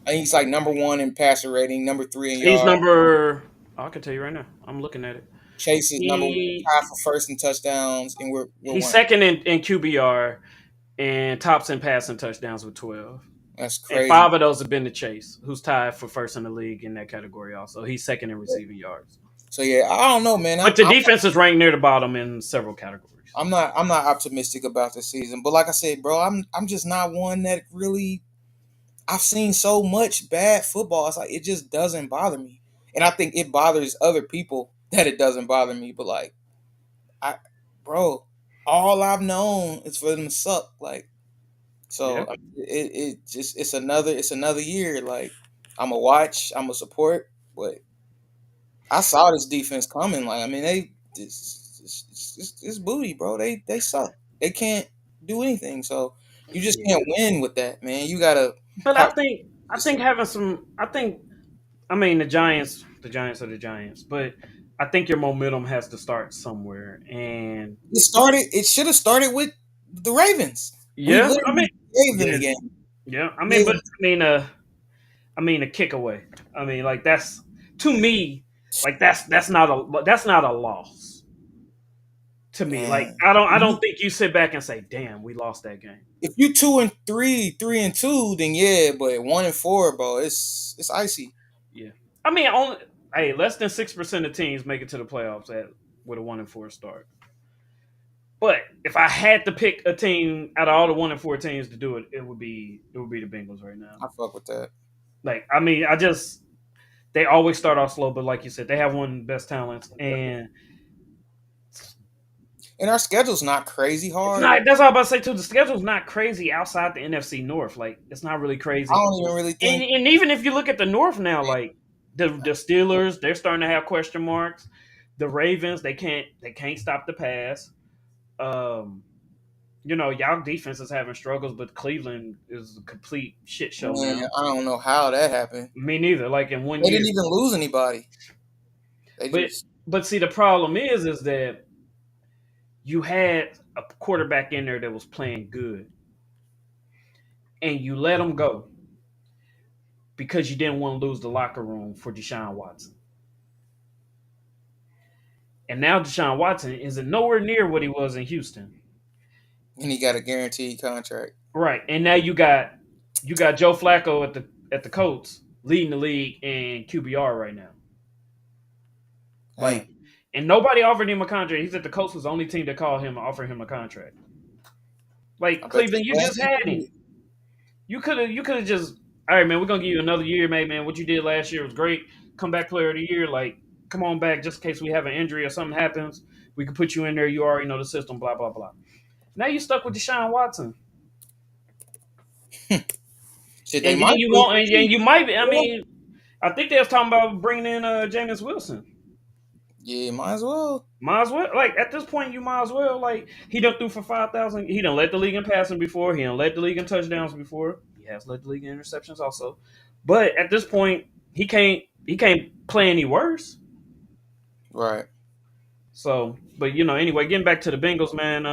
S3: I think he's like number one in passer rating, number three in
S2: He's
S3: yards.
S2: number. I can tell you right now. I'm looking at it.
S3: Chase is number one,
S2: He
S3: tied for first in touchdowns, and we're
S2: he's
S3: one.
S2: second in QBR and tops in passing touchdowns with 12.
S3: That's
S2: And
S3: crazy.
S2: 5 of those have been to Chase, who's tied for first in the league in that category. Also, he's second in receiving yards.
S3: So yeah, I don't know, man.
S2: But the defense is ranked near the bottom in several categories.
S3: I'm not optimistic about the season, but like I said, bro, I'm just not one that really I've seen so much bad football. It's like it just doesn't bother me, and I think it bothers other people that it doesn't bother me. But like, I, bro, all I've known is for them to suck. Like,
S2: Yeah.
S3: so it just it's another year. Like, I'm a watch, I'm a support, but I saw this defense coming. Like, I mean, it's booty, bro. They suck. They can't do anything. So you just
S2: Yeah.
S3: can't win with that, man. You gotta
S2: But
S3: have
S2: I think having some I mean the Giants are the Giants, but I think your momentum has to start somewhere. And
S3: It should have started with the Ravens. We
S2: yeah, I mean
S3: literally gave them
S2: yeah,
S3: the game.
S2: yeah. I mean
S3: Gave
S2: but
S3: them,
S2: I mean a kick away. I mean like that's to me like that's not a loss to me. Like
S3: man.
S2: I don't think you sit back and say, "Damn, we lost that game."
S3: If you 2-3, 3-2, then yeah. But 1-4, bro, it's icy.
S2: Yeah. I mean, only less than 6% of teams make it to the playoffs with a 1-4 start. But if I had to pick a team out of all the 1-4 teams to do it, it would be the Bengals right now.
S3: I fuck with that.
S2: Like I mean, they always start off slow, but like you said, they have one of the best talents, and
S3: And our schedule's not crazy
S2: it's
S3: hard.
S2: not. That's all I'm about to say too. The schedule's not crazy outside the NFC North. Like it's not really
S3: I
S2: crazy.
S3: don't even really
S2: And,
S3: think.
S2: and even if you look at the North now, like the Steelers, they're starting to have question marks. The Ravens, they can't stop the pass. Um, y'all defense is having struggles, but Cleveland is a complete shit show
S3: Man,
S2: now.
S3: I don't know how that happened.
S2: Me neither. Like in one
S3: They
S2: year,
S3: didn't even lose anybody. They
S2: but
S3: just
S2: see, the problem is that you had a quarterback in there that was playing good, and you let him go because you didn't want to lose the locker room for Deshaun Watson. And now Deshaun Watson isn't nowhere near what he was in Houston.
S3: and he got a guaranteed contract.
S2: Right. And now you got Joe Flacco at the Colts leading the league in QBR right now.
S3: Damn,
S2: Like, and nobody offered him a contract. He said the Colts was the only team that called him and offered him a contract.
S3: I
S2: Like
S3: bet
S2: Cleveland,
S3: you
S2: you
S3: glad
S2: just
S3: he
S2: had
S3: did
S2: him.
S3: it.
S2: You could have just, all right, man. We're gonna give you another year, man. What you did last year was great. Comeback player of the year. Like, come on back, just in case we have an injury or something happens. We can put you in there. You already know the system. Blah blah blah. Now you stuck with Deshaun Watson,
S3: Shit, they
S2: and then
S3: might
S2: you
S3: lose
S2: want, and
S3: too.
S2: you might. I
S3: Yeah,
S2: mean, I think they was talking about bringing in Jameis Wilson.
S3: yeah, might as well.
S2: Might as well, like at this point, you might as well. Like he done threw for 5,000. He done led the league in passing before. He done led the league in touchdowns before. He has led the league in interceptions also. But at this point, he can't play any worse.
S3: Right.
S2: So, but anyway, getting back to the Bengals, man.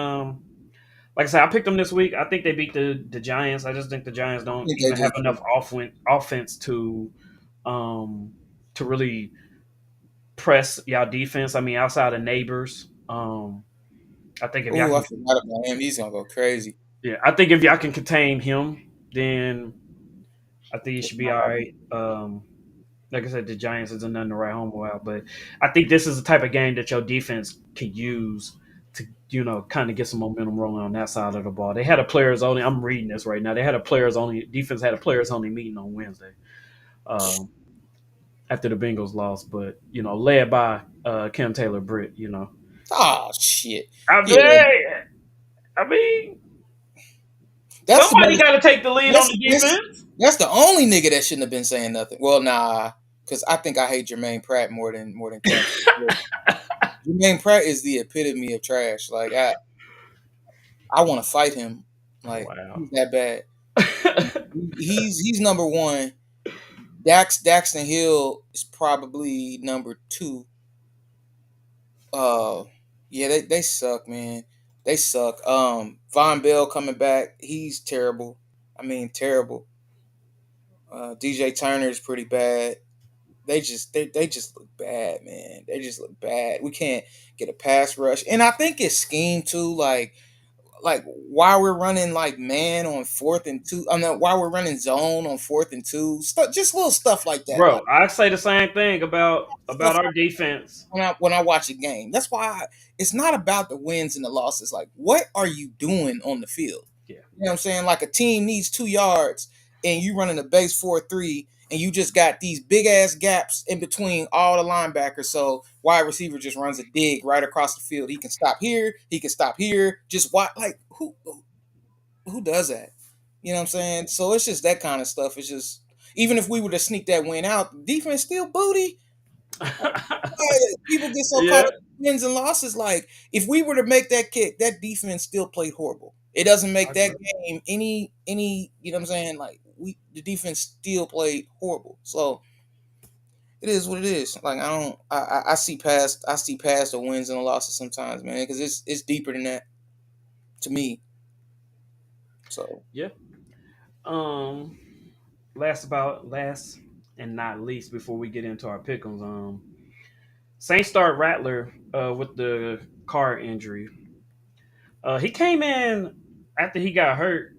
S2: Like I said, I picked them this week. I think they beat the Giants. I just think the Giants
S3: I
S2: don't
S3: think they
S2: even have
S3: did
S2: enough
S3: too.
S2: offense um to really press y'all defense. I mean, outside of neighbors. I think if y'all
S3: Oh, I
S2: can
S3: forgot about him. He's gonna go crazy.
S2: Yeah, I think if y'all can contain him, then I think you
S3: They
S2: should be all
S3: might
S2: right. Like I said, the Giants isn't nothing to write home about, but I think this is the type of game that your defense can use to, kind of get some momentum rolling on that side of the ball. They had a players only. I'm reading this right now. They had a players only defense had a players only meeting on Wednesday, um, after the Bengals lost, but led by Kim Taylor Britt.
S3: Oh shit.
S2: I
S3: Yeah,
S2: mean, I mean,
S3: that's the
S2: somebody
S3: most.
S2: got to take the lead on
S3: That's
S2: the
S3: that's
S2: defense.
S3: that's the only nigga that shouldn't have been saying nothing. Well, nah, because I think I hate Jermaine Pratt more than Cam. Jermaine Pratt is the epitome of trash. Like I want to fight him. Like
S2: Wow.
S3: he's that bad. He's number one. Daxton Hill is probably number two. Uh, yeah, they suck, man. They suck. Von Bell coming back, he's terrible. I mean, terrible. DJ Turner is pretty bad. They just look bad, man. They just look bad. We can't get a pass rush, and I think it's scheme too. Like why we're running like man on 4th and 2. I mean, why we're running zone on 4th and 2. Stuff, just little stuff like that. Like
S2: Bro, I say the same thing about
S3: stuff
S2: our defense.
S3: when I watch a game. That's why it's not about the wins and the losses. Like, what are you doing on the field?
S2: Yeah.
S3: You know what I'm saying? Like a team needs 2 yards and you running a base 4-3 and you just got these big ass gaps in between all the linebackers. So wide receiver just runs a dig right across the field. He can stop here, he can stop here. Just why like who does that? You know what I'm saying? So it's just that kind of stuff. It's just even if we were to sneak that win out, defense still booty. People get so caught
S2: Yeah,
S3: up in wins and losses. Like if we were to make that kick, that defense still played horrible. It doesn't
S2: I
S3: make that
S2: agree.
S3: game any. You know what I'm saying? Like the defense still played horrible. So it is what it is. Like I don't. I see past the wins and the losses sometimes, man, because it's deeper than that to me. So
S2: Yeah. Um last and not least before we get into our pick'ems, Saints start Rattler with the car injury. He came in after he got hurt.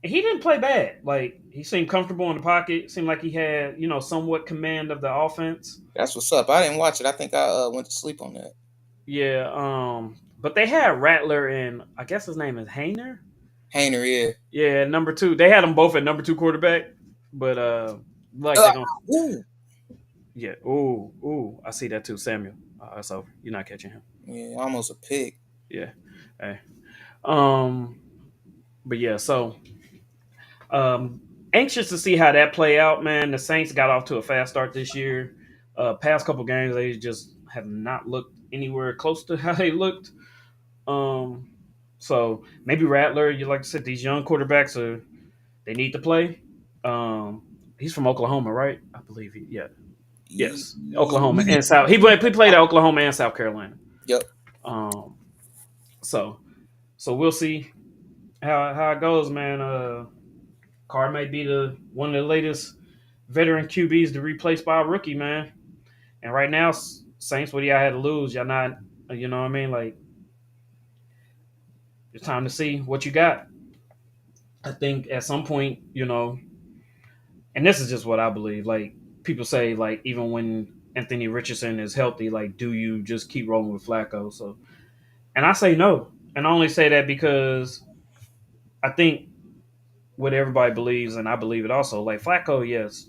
S2: And he didn't play bad. Like he seemed comfortable in the pocket. Seemed like he had, somewhat command of the offense.
S3: that's what's up. I didn't watch it. I think I went to sleep on that.
S2: Yeah. But they had Rattler and I guess his name is Hayner.
S3: Hayner, yeah.
S2: Yeah, number two. They had them both at number two quarterback, but like they're gonna.
S3: Ooh,
S2: Yeah. Ooh. I see that too, Samuel. So you're not catching him.
S3: yeah, almost a pick.
S2: Yeah. Hey. Um. But yeah. So um, anxious to see how that play out, man. The Saints got off to a fast start this year. Past couple games, they just have not looked anywhere close to how they looked. Um. So maybe Rattler. You like I said, these young quarterbacks are they need to play. Um, he's from Oklahoma, right? I believe he. Yeah. Yes, Oklahoma
S3: Yeah.
S2: and South. He played at Oklahoma and South Carolina.
S3: Yep.
S2: Um, so we'll see how it goes, man. Carr may be the one of the latest veteran QBs to replace by a rookie, man. And right now, Saints, what do y'all had to lose? Y'all not, you know what I mean? Like it's time to see what you got. I think at some point, and this is just what I believe. Like people say, like even when Anthony Richardson is healthy, like do you just keep rolling with Flacco? So, and I say no, and I only say that because I think what everybody believes, and I believe it also. Like Flacco, yes,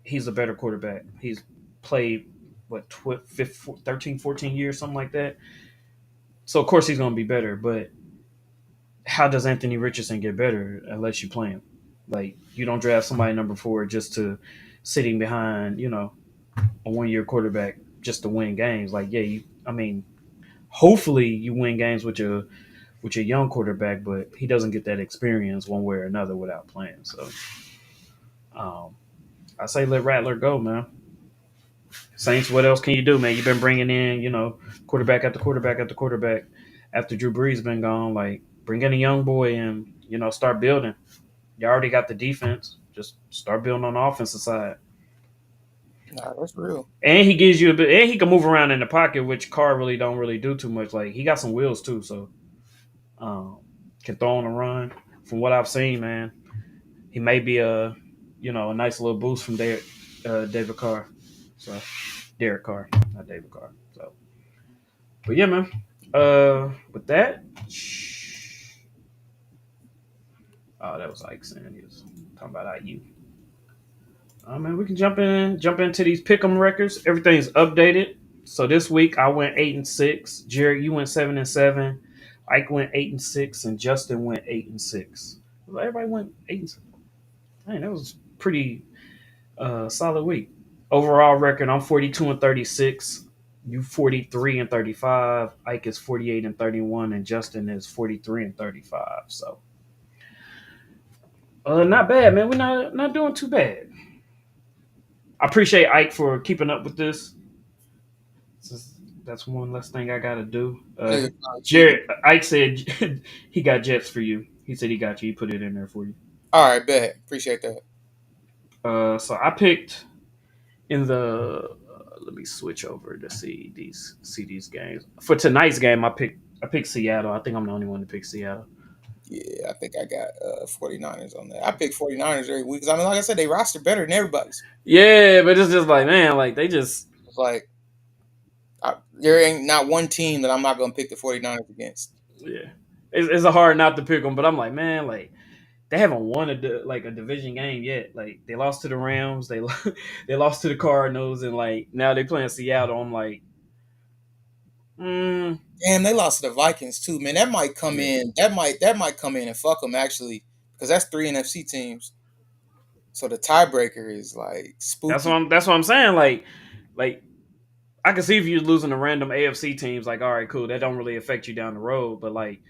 S2: he's a better quarterback. He's played what 13, 14 years, something like that. So of course he's going to be better. But how does Anthony Richardson get better unless you play him? Like you don't draft somebody number 4 just to sitting behind, a 1 year quarterback just to win games. Like I mean, hopefully you win games with your young quarterback, but he doesn't get that experience one way or another without playing. So um, I say let Rattler go, man. Saints, what else can you do, man? You've been bringing in, quarterback after quarterback after quarterback after Drew Brees been gone. Like, bring in a young boy and, start building. You already got the defense. Just start building on the offensive side.
S3: Nah, that's real.
S2: And he gives you a bit, and he can move around in the pocket, which Carr really don't really do too much. Like, he got some wheels too, so um, can throw on a run. From what I've seen, man, he may be a nice little boost from David Carr. So, Derek Carr, not David Carr. So, but yeah, man. With that, oh, that was Ike saying he was talking about IU. Oh man, we can jump into these pick'em records. Everything's updated. So this week I went 8-6. Jared, you went 7-7. Ike went 8-6, and Justin went 8-6. Well, everybody went 8-6. Man, that was pretty solid week. Overall record, I'm 42-36. You 43-35. Ike is 48-31, and Justin is 43-35. So, not bad, man. We're not doing too bad. I appreciate Ike for keeping up with this. That's one less thing I got to do.
S3: Nigga probably cheating.
S2: Jared Ike said he got Jets for you. He said he got you. He put it in there for you.
S3: All right, bet. Appreciate that.
S2: So I picked in the. Let me switch over to see these games for tonight's game. I picked Seattle. I think I'm the only one to pick Seattle.
S3: Yeah, I think I got 49ers on that. I pick 49ers every week because I mean, like I said, they roster better than everybody's.
S2: Yeah, but it's just like man, like they just
S3: It's like there ain't not one team that I'm not gonna pick the 49ers against.
S2: yeah. It's a hard not to pick them, but I'm like man, like they haven't won a division game yet. Like they lost to the Rams, they lost to the Cardinals, and like now they playing Seattle. I'm like, mm,
S3: Damn, they lost to the Vikings too, man. That might come
S2: yeah.
S3: in. That might come in and fuck them actually, because that's 3 NFC teams. So the tiebreaker is like spooky.
S2: That's what I'm saying. Like I can see if you're losing to random AFC teams, like all right, cool, that don't really affect you down the road. But like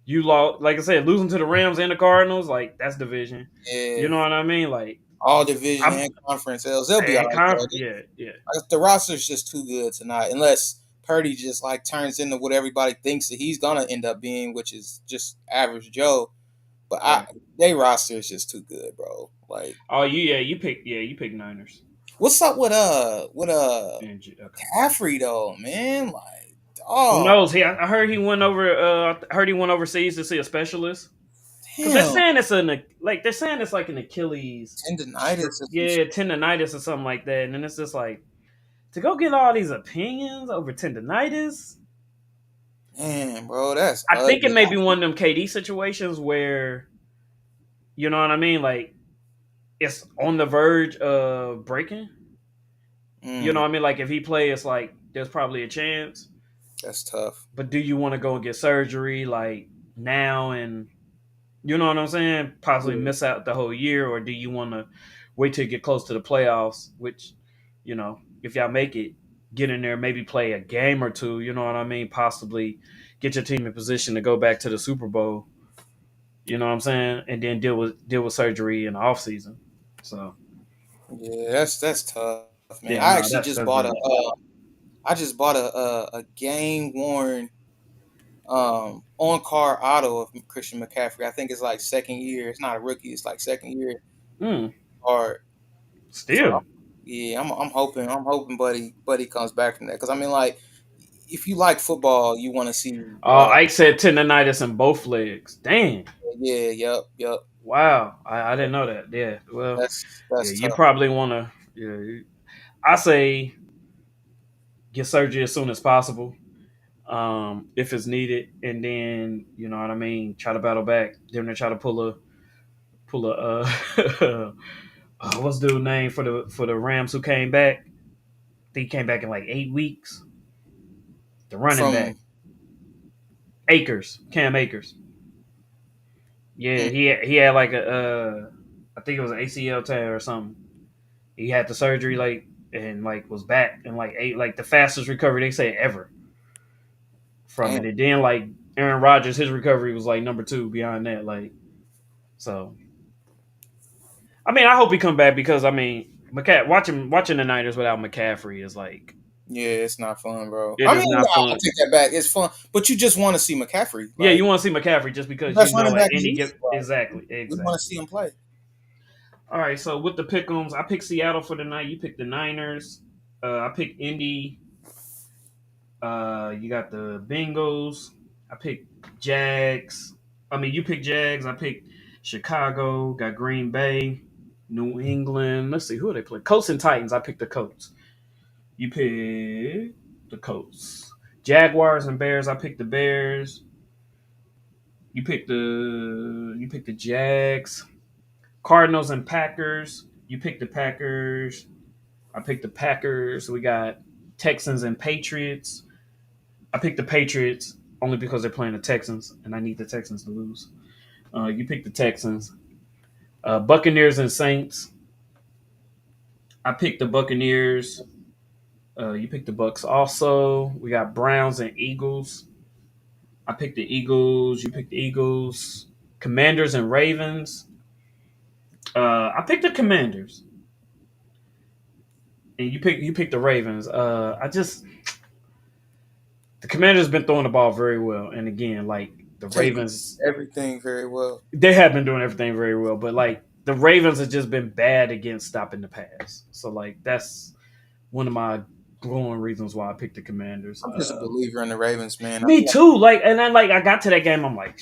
S2: you lost, like I said, losing to the Rams and the Cardinals, like that's division.
S3: Yeah,
S2: You know what I mean? Like
S3: all division
S2: I'm
S3: and conference L's. They'll be all
S2: and
S3: right though.
S2: yeah, yeah.
S3: The roster's just too good tonight, unless Purdy just like turns into what everybody thinks that he's gonna end up being, which is just average Joe. But
S2: Right.
S3: they roster is just too good, bro. Like,
S2: Oh, you pick Niners.
S3: what's up with
S2: Okay.
S3: Caffrey though, man? Like,
S2: Who
S3: oh
S2: knows? I heard he went over. I heard he went overseas to see a specialist. Because they're
S3: damn,
S2: saying they're saying it's like an Achilles,
S3: tendonitis or some shit.
S2: yeah, tendonitis or something like that. And then it's just like to go get all these opinions over tendonitis.
S3: Man, bro, that's
S2: I think it
S3: ugly.
S2: may be one of them KD situations where you know what I mean, like it's on the verge of breaking. You know
S3: Mm,
S2: what I mean? Like if he plays, it's like there's probably a chance.
S3: that's tough.
S2: But do you want to go and get surgery like now and you know what I'm saying? Possibly
S3: Yeah.
S2: miss out the whole year, or do you want to wait till you get close to the playoffs? Which, if y'all make it, get in there, maybe play a game or two. You know what I mean? Possibly get your team in position to go back to the Super Bowl. You know what I'm saying? And then deal with surgery in the off season. So
S3: Yeah, that's tough, man.
S2: yeah,
S3: I
S2: no,
S3: actually just
S2: that's
S3: bought
S2: very tough.
S3: a game worn on car auto of Christian McCaffrey. I think it's like second year. It's not a rookie. It's like second year
S2: Mm,
S3: card. So
S2: still.
S3: yeah, I'm hoping Buddy comes back from that because I mean like if you like football, you want to see.
S2: Ike said tendonitis in both legs. Dang.
S3: Yeah, yep.
S2: Wow. I didn't know that. Yeah. Well, yeah,
S3: That's
S2: you
S3: tough.
S2: probably want to. Yeah. I say get surgery as soon as possible, if it's needed, and then you know what I mean. Try to battle back. Then they try to pull a what's the dude's name for the Rams who came back? I think he came back in like 8 weeks. The running back
S3: From
S2: Cam Akers. Yeah,
S3: mm,
S2: he had like I think it was an ACL tear or something. He had the surgery like and like was back in like eight, like the fastest recovery they say ever from it.
S3: damn.
S2: And then like Aaron Rodgers, his recovery was like number two behind that. Like so, I mean, I hope he come back because I mean, watching the Niners without McCaffrey is like
S3: Yeah, it's not fun, bro.
S2: it
S3: I
S2: is
S3: mean,
S2: not
S3: no, I
S2: fun.
S3: take that back. It's fun, but you just want to see McCaffrey,
S2: Yeah, you
S3: like
S2: want to see McCaffrey just
S3: the
S2: because you
S3: best
S2: know
S3: running
S2: at
S3: back in the
S2: any
S3: league.
S2: give
S3: Like, we want
S2: exactly.
S3: to see him play.
S2: All right, so with the pick'ems, I picked Seattle for the night. You picked the Niners. I picked Indy. You got the Bengals. I picked Jags. I mean, you picked Jags. I picked Chicago. Got Green Bay, New England. Let's see who are they play. Colts and Titans. I picked the Colts. You picked the Colts. Jaguars and Bears. I picked the Bears. You picked the Jags. Cardinals and Packers. You picked the Packers. I picked the Packers. We got Texans and Patriots. I picked the Patriots only because they're playing the Texans, and I need the Texans to lose. You picked the Texans. Buccaneers and Saints. I picked the Buccaneers. You picked the Bucks also. We got Browns and Eagles. I picked the Eagles. You picked the Eagles. Commanders and Ravens. I picked the Commanders, and you picked the Ravens. I just the Commanders been throwing the ball very well, and again, like the
S3: They do
S2: Ravens,
S3: everything very well.
S2: they have been doing everything very well, but like the Ravens have just been bad against stopping the pass. So like that's one of my glowing reasons why I picked the Commanders.
S3: I'm just a believer in the Ravens, man. I
S2: Me
S3: feel like
S2: too. Like, and then like I got to that game, I'm like,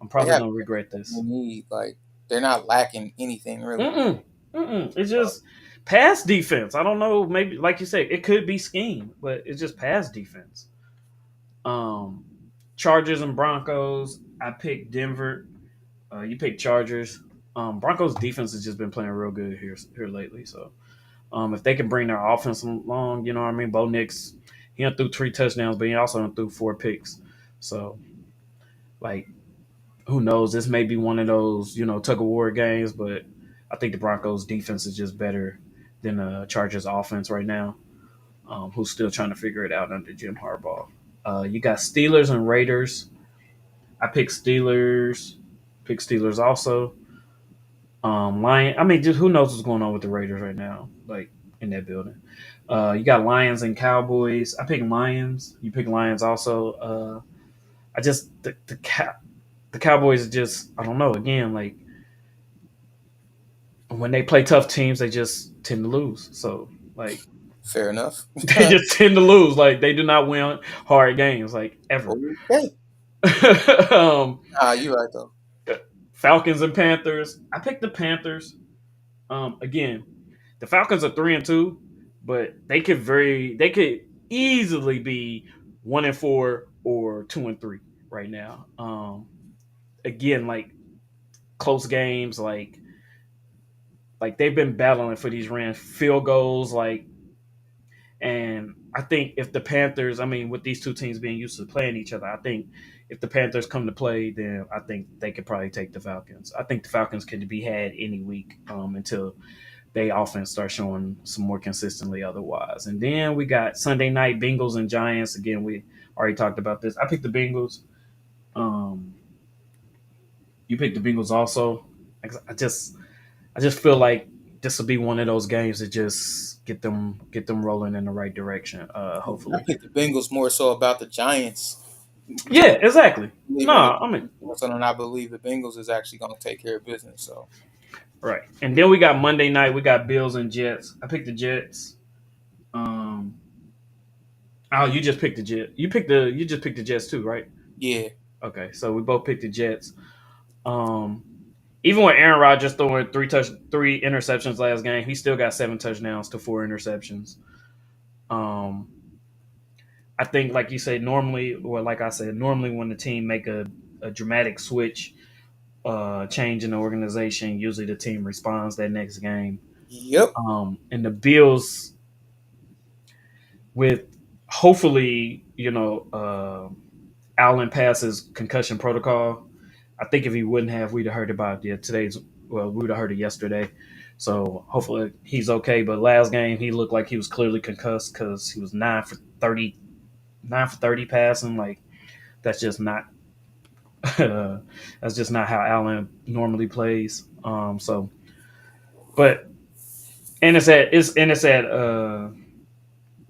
S2: I'm
S3: they
S2: probably
S3: have
S2: gonna regret
S3: everything
S2: this.
S3: they need. Like they're not lacking anything really.
S2: Mm-mm, It's just pass defense. I don't know. Maybe like you said, it could be scheme, but it's just pass defense. Um, Chargers and Broncos. I picked Denver. You picked Chargers. Broncos defense has just been playing real good here lately. So if they can bring their offense along, you know what I mean. Bo Nix, he went through 3 touchdowns, but he also went through 4 picks. So like, who knows? This may be one of those tug of war games, but I think the Broncos defense is just better than the Chargers offense right now. Who's still trying to figure it out under Jim Harbaugh. You got Steelers and Raiders. I picked Steelers. Pick Steelers also. Lion. I mean, just who knows what's going on with the Raiders right now? Like in that building. You got Lions and Cowboys. I picked Lions. You picked Lions also. I just the Cowboys are just I don't know. Again, like when they play tough teams, they just tend to lose. So like
S3: Fair enough.
S2: they just tend to lose. Like they do not win hard games like ever.
S3: Okay.
S2: um,
S3: Ah, you right though.
S2: Falcons and Panthers. I picked the Panthers. Again, the Falcons are 3-2, but they could easily be 1-4 or 2-3 right now. Again, like close games, like they've been battling for these ran field goals, and I think if the Panthers, I mean, with these two teams being used to playing each other, I think if the Panthers come to play, then I think they could probably take the Falcons. I think the Falcons can be had any week until they offense start showing some more consistently otherwise. And then we got Sunday night Bengals and Giants. Again, we already talked about this. I picked the Bengals. Um, you picked the Bengals also. I just feel like this will be one of those games that just get them rolling in the right direction.
S3: I
S2: Hopefully.
S3: picked the Bengals more so about the Giants.
S2: Yeah, exactly. No,
S3: Believing the
S2: I mean
S3: Giants more so than I believe the Bengals is actually going to take care of business. So
S2: right. And then we got Monday night. We got Bills and Jets. I picked the Jets. Um, oh, you just picked the Jets. You just picked the Jets too, right?
S3: yeah,
S2: Okay, so we both picked the Jets. Um, even with Aaron Rodgers throwing three interceptions last game, he still got 7 touchdowns to 4 interceptions. Um, I think, like you said, normally, or like I said, normally when the team make a dramatic switch, change in the organization, usually the team responds that next game.
S3: yep,
S2: And the Bills, with hopefully, Allen passes concussion protocol. I think if he wouldn't have, we'd have heard about it today's. Well, we would have heard it yesterday. So hopefully he's okay. But last game he looked like he was clearly concussed because he was 9 for 30, 9 for 30 passing. Like that's just not that's just not how Allen normally plays. But it's at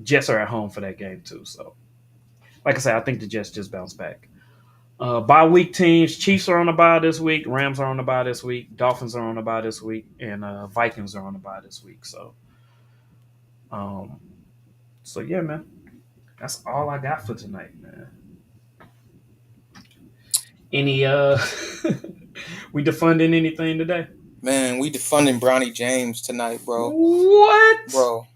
S2: Jets are at home for that game too. So like I said, I think the Jets just bounce back. Bye week teams: Chiefs are on the bye this week, Rams are on the bye this week, Dolphins are on the bye this week, and Vikings are on the bye this week. Um, so yeah, man, that's all I got for tonight, man. Any we defunding anything today?
S3: man, we defunding Bronny James tonight, bro.
S2: What?
S3: Bro,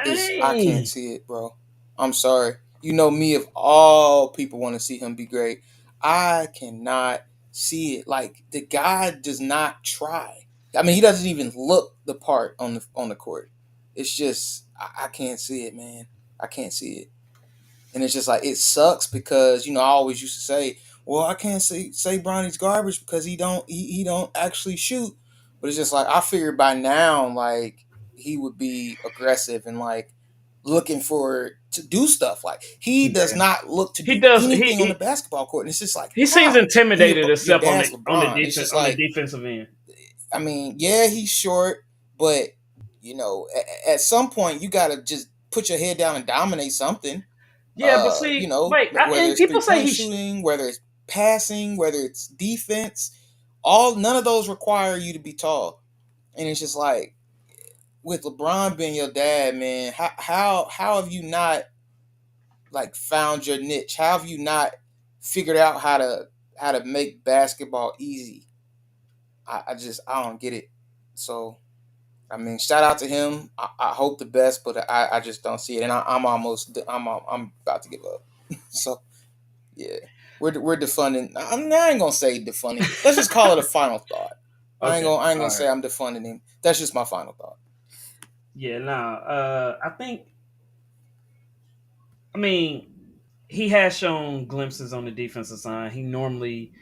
S3: it's I can't
S2: Dang.
S3: see it, bro. I'm sorry. You know me, if all people want to see him be great, I cannot see it. Like the guy does not try. I mean, he doesn't even look the part on the court. It's just I can't see it, man. I can't see it. And it's just like it sucks because I always used to say, well, I can't say Bronny's garbage because he don't actually shoot. But it's just like I figured by now like he would be aggressive and like looking for to do stuff. Like he does
S2: Yeah,
S3: not look to
S2: he
S3: do
S2: does.
S3: anything on the basketball court, and it's just like
S2: He seems
S3: how? And
S2: intimidated,
S3: your
S2: except
S3: dad's
S2: on the
S3: LeBron. It's
S2: defense
S3: just
S2: on the
S3: like
S2: defensive end.
S3: I mean, yeah, he's short, but at some point you got to just put your head down and dominate something.
S2: Yeah, but see, like,
S3: Whether
S2: and
S3: it's
S2: people
S3: three
S2: say
S3: point
S2: he's
S3: shooting, whether it's passing, whether it's defense, all none of those require you to be tall. And it's just like with LeBron being your dad, man, how have you not like found your niche? How have you not figured out how to make basketball easy? I don't get it. So I mean, shout out to him. I hope the best, but I just don't see it, and I'm about to give up. So yeah, we're defunding. I ain't gonna say defunding. Let's just call it a final thought.
S2: okay.
S3: I ain't
S2: All
S3: gonna
S2: right.
S3: say I'm defunding him. That's just my final thought,
S2: Yeah, nah. I think. I mean, he has shown glimpses on the defensive side. He normally,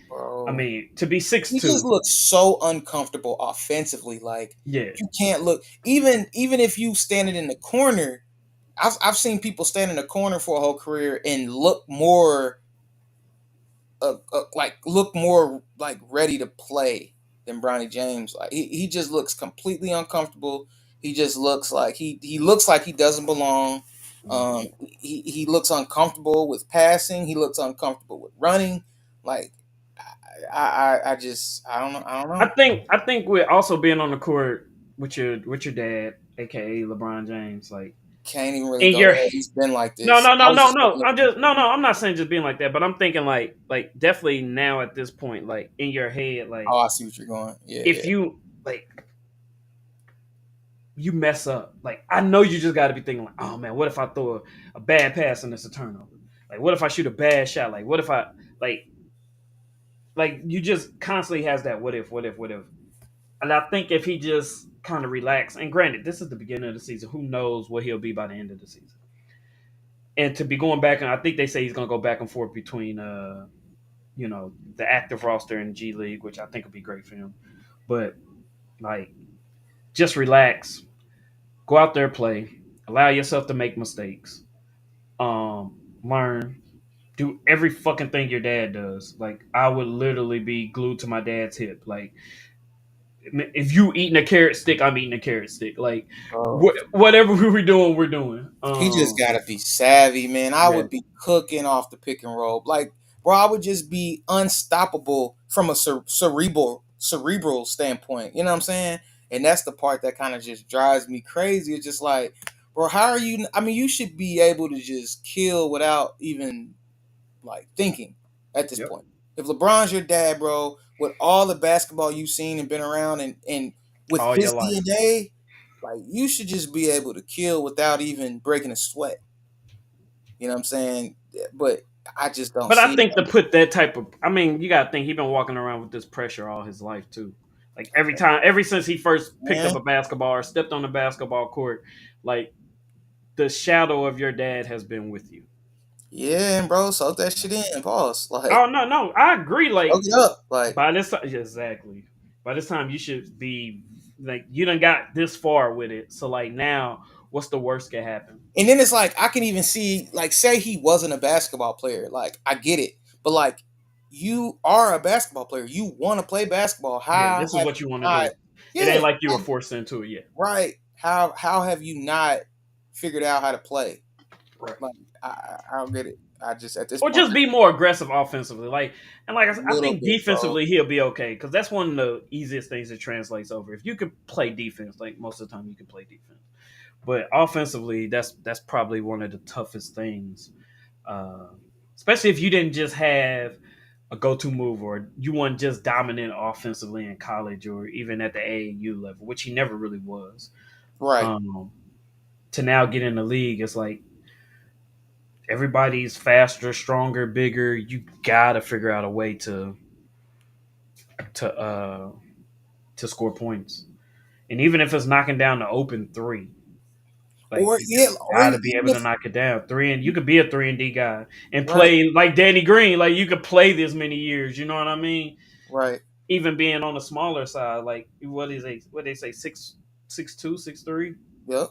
S2: I
S3: bro.
S2: mean, to be six
S3: He just
S2: two.
S3: looks so uncomfortable offensively. Like
S2: Yeah,
S3: you can't look even if you standing in the corner. I've seen people stand in the corner for a whole career and look more like ready to play than Bronny James. Like he just looks completely uncomfortable. He just looks like he doesn't belong.
S2: Mhm.
S3: He looks uncomfortable with passing. He looks uncomfortable with running. Like I just I don't know.
S2: I think with also being on the court with your dad, aka LeBron James, like
S3: Can't even really
S2: in
S3: go
S2: your
S3: there. He's been like
S2: no
S3: this.
S2: no
S3: I
S2: no
S3: was
S2: no
S3: just
S2: no
S3: looking at
S2: I'm just no I'm not saying just being like that, but I'm thinking like definitely now at this point, like in your head,
S3: Oh,
S2: like
S3: I see what you're going. Yeah,
S2: if
S3: yeah.
S2: you like you mess up, like I know you just got to be thinking like, oh man, what if I throw a bad pass and it's a turnover? Like what if I shoot a bad shot? Like what if I like you just constantly has that what if. And I think if he just kind of relax, and granted, this is the beginning of the season, who knows what he'll be by the end of the season. And to be going back, and I think they say he's going to go back and forth between, the active roster and G League, which I think would be great for him. But like just relax, go out there, play, allow yourself to make mistakes, learn, do every fucking thing your dad does. Like I would literally be glued to my dad's hip. Like if you eating a carrot stick, I'm eating a carrot stick. Like
S3: Bro,
S2: whatever we were doing, we're doing.
S3: he just gotta be savvy, man. I
S2: Yeah,
S3: would be cooking off the pick and roll. Like, bro, I would just be unstoppable from a cerebral standpoint. You know what I'm saying? And that's the part that kind of just drives me crazy. It's just like, bro, how are you? I mean, you should be able to just kill without even like thinking at this
S2: yep.
S3: point. If LeBron's your dad, bro, with all the basketball you've seen and been around, and with
S2: All your
S3: his
S2: life.
S3: DNA, like you should just be able to kill without even breaking a sweat. You know what I'm saying? But I just don't
S2: But I
S3: see it.
S2: think to put that type of, I mean, you got to think he's been walking around with this pressure all his life too. Like every time, ever since he first picked up
S3: Man.
S2: a basketball or stepped on the basketball court, like the shadow of your dad has been with you.
S3: Yeah, and bro, soak that shit in. Pause.
S2: Oh
S3: Like,
S2: no, no, I agree.
S3: soak
S2: Like
S3: it up. Like,
S2: by this time, yeah, exactly. By this time, you should be like you done got this far with it. So like now, what's the worst can happen?
S3: and then it's like I can even see, like, say he wasn't a basketball player. Like, I get it, but like, you are a basketball player. You want to play basketball.
S2: Yeah,
S3: How
S2: this is
S3: have
S2: what
S3: you
S2: you want to
S3: not?
S2: do. It
S3: Yeah,
S2: ain't like you were forced into it yet.
S3: right. How have you not figured out how to play?
S2: Right.
S3: Like, I don't get it. I just at this
S2: Or
S3: point,
S2: just be more aggressive offensively. Like, and like I
S3: a
S2: said, I
S3: little
S2: think
S3: bit, bro.
S2: defensively he'll be okay because that's one of the easiest things that translates over. If you can play defense, like most of the time you can play defense, but offensively, that's probably one of the toughest things. Uh, Especially if you didn't just have a go-to move or you weren't just dominant offensively in college or even at the AAU level, which he never really was.
S3: Right.
S2: Um, to now get in the league, it's like everybody's faster, stronger, bigger. You gotta figure out a way to uh to score points. And even if it's knocking down the open three, like
S3: Or
S2: you
S3: yeah,
S2: just
S3: or
S2: gotta be
S3: even
S2: able
S3: if
S2: to knock it down. Three and you could be a 3-and-D guy and
S3: right,
S2: play like Danny Green. Like you could play this many years. You know what I mean?
S3: right.
S2: Even being on the smaller side, like what they say 6'2", 6'3".
S3: Yep.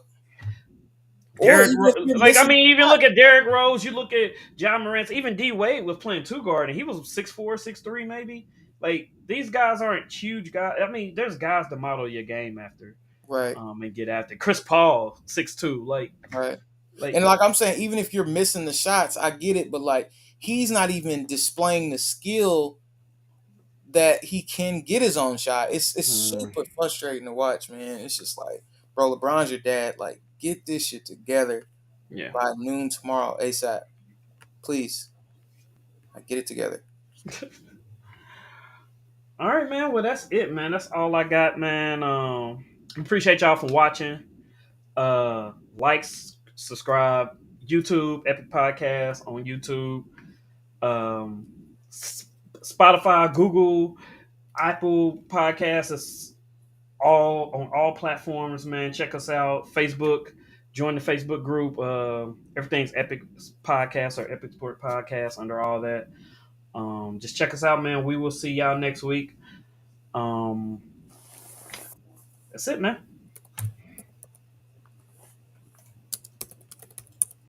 S3: Or
S2: Derrick,
S3: even if you're
S2: like I
S3: missing
S2: mean, even
S3: shot,
S2: look at Derrick Rose. You look at John Morant. Even D Wade was playing two guard, and he was 6'4", 6'3", maybe. Like these guys aren't huge guys. I mean, there's guys to model your game after,
S3: right,
S2: and get after. Chris Paul, 6'2".
S3: right.
S2: Like
S3: And like I'm saying, even if you're missing the shots, I get it, but like he's not even displaying the skill that he can get his own shot. It's
S2: mm,
S3: super frustrating to watch, man. It's just like, bro, LeBron's your dad. Like, get this shit together
S2: yeah.
S3: by noon tomorrow, ASAP. Please. Like, get it together.
S2: All right, man. Well, that's it, man. That's all I got, man. Appreciate y'all for watching. Subscribe, YouTube, Epic Podcast on YouTube. Um, Spotify, Google, Apple Podcasts is all on all platforms, man. Check us out. Facebook, join the Facebook group. Everything's Epic Podcast or Epic Sport Podcast under all that. Just check us out, man. We will see y'all next week. Um, that's it, man.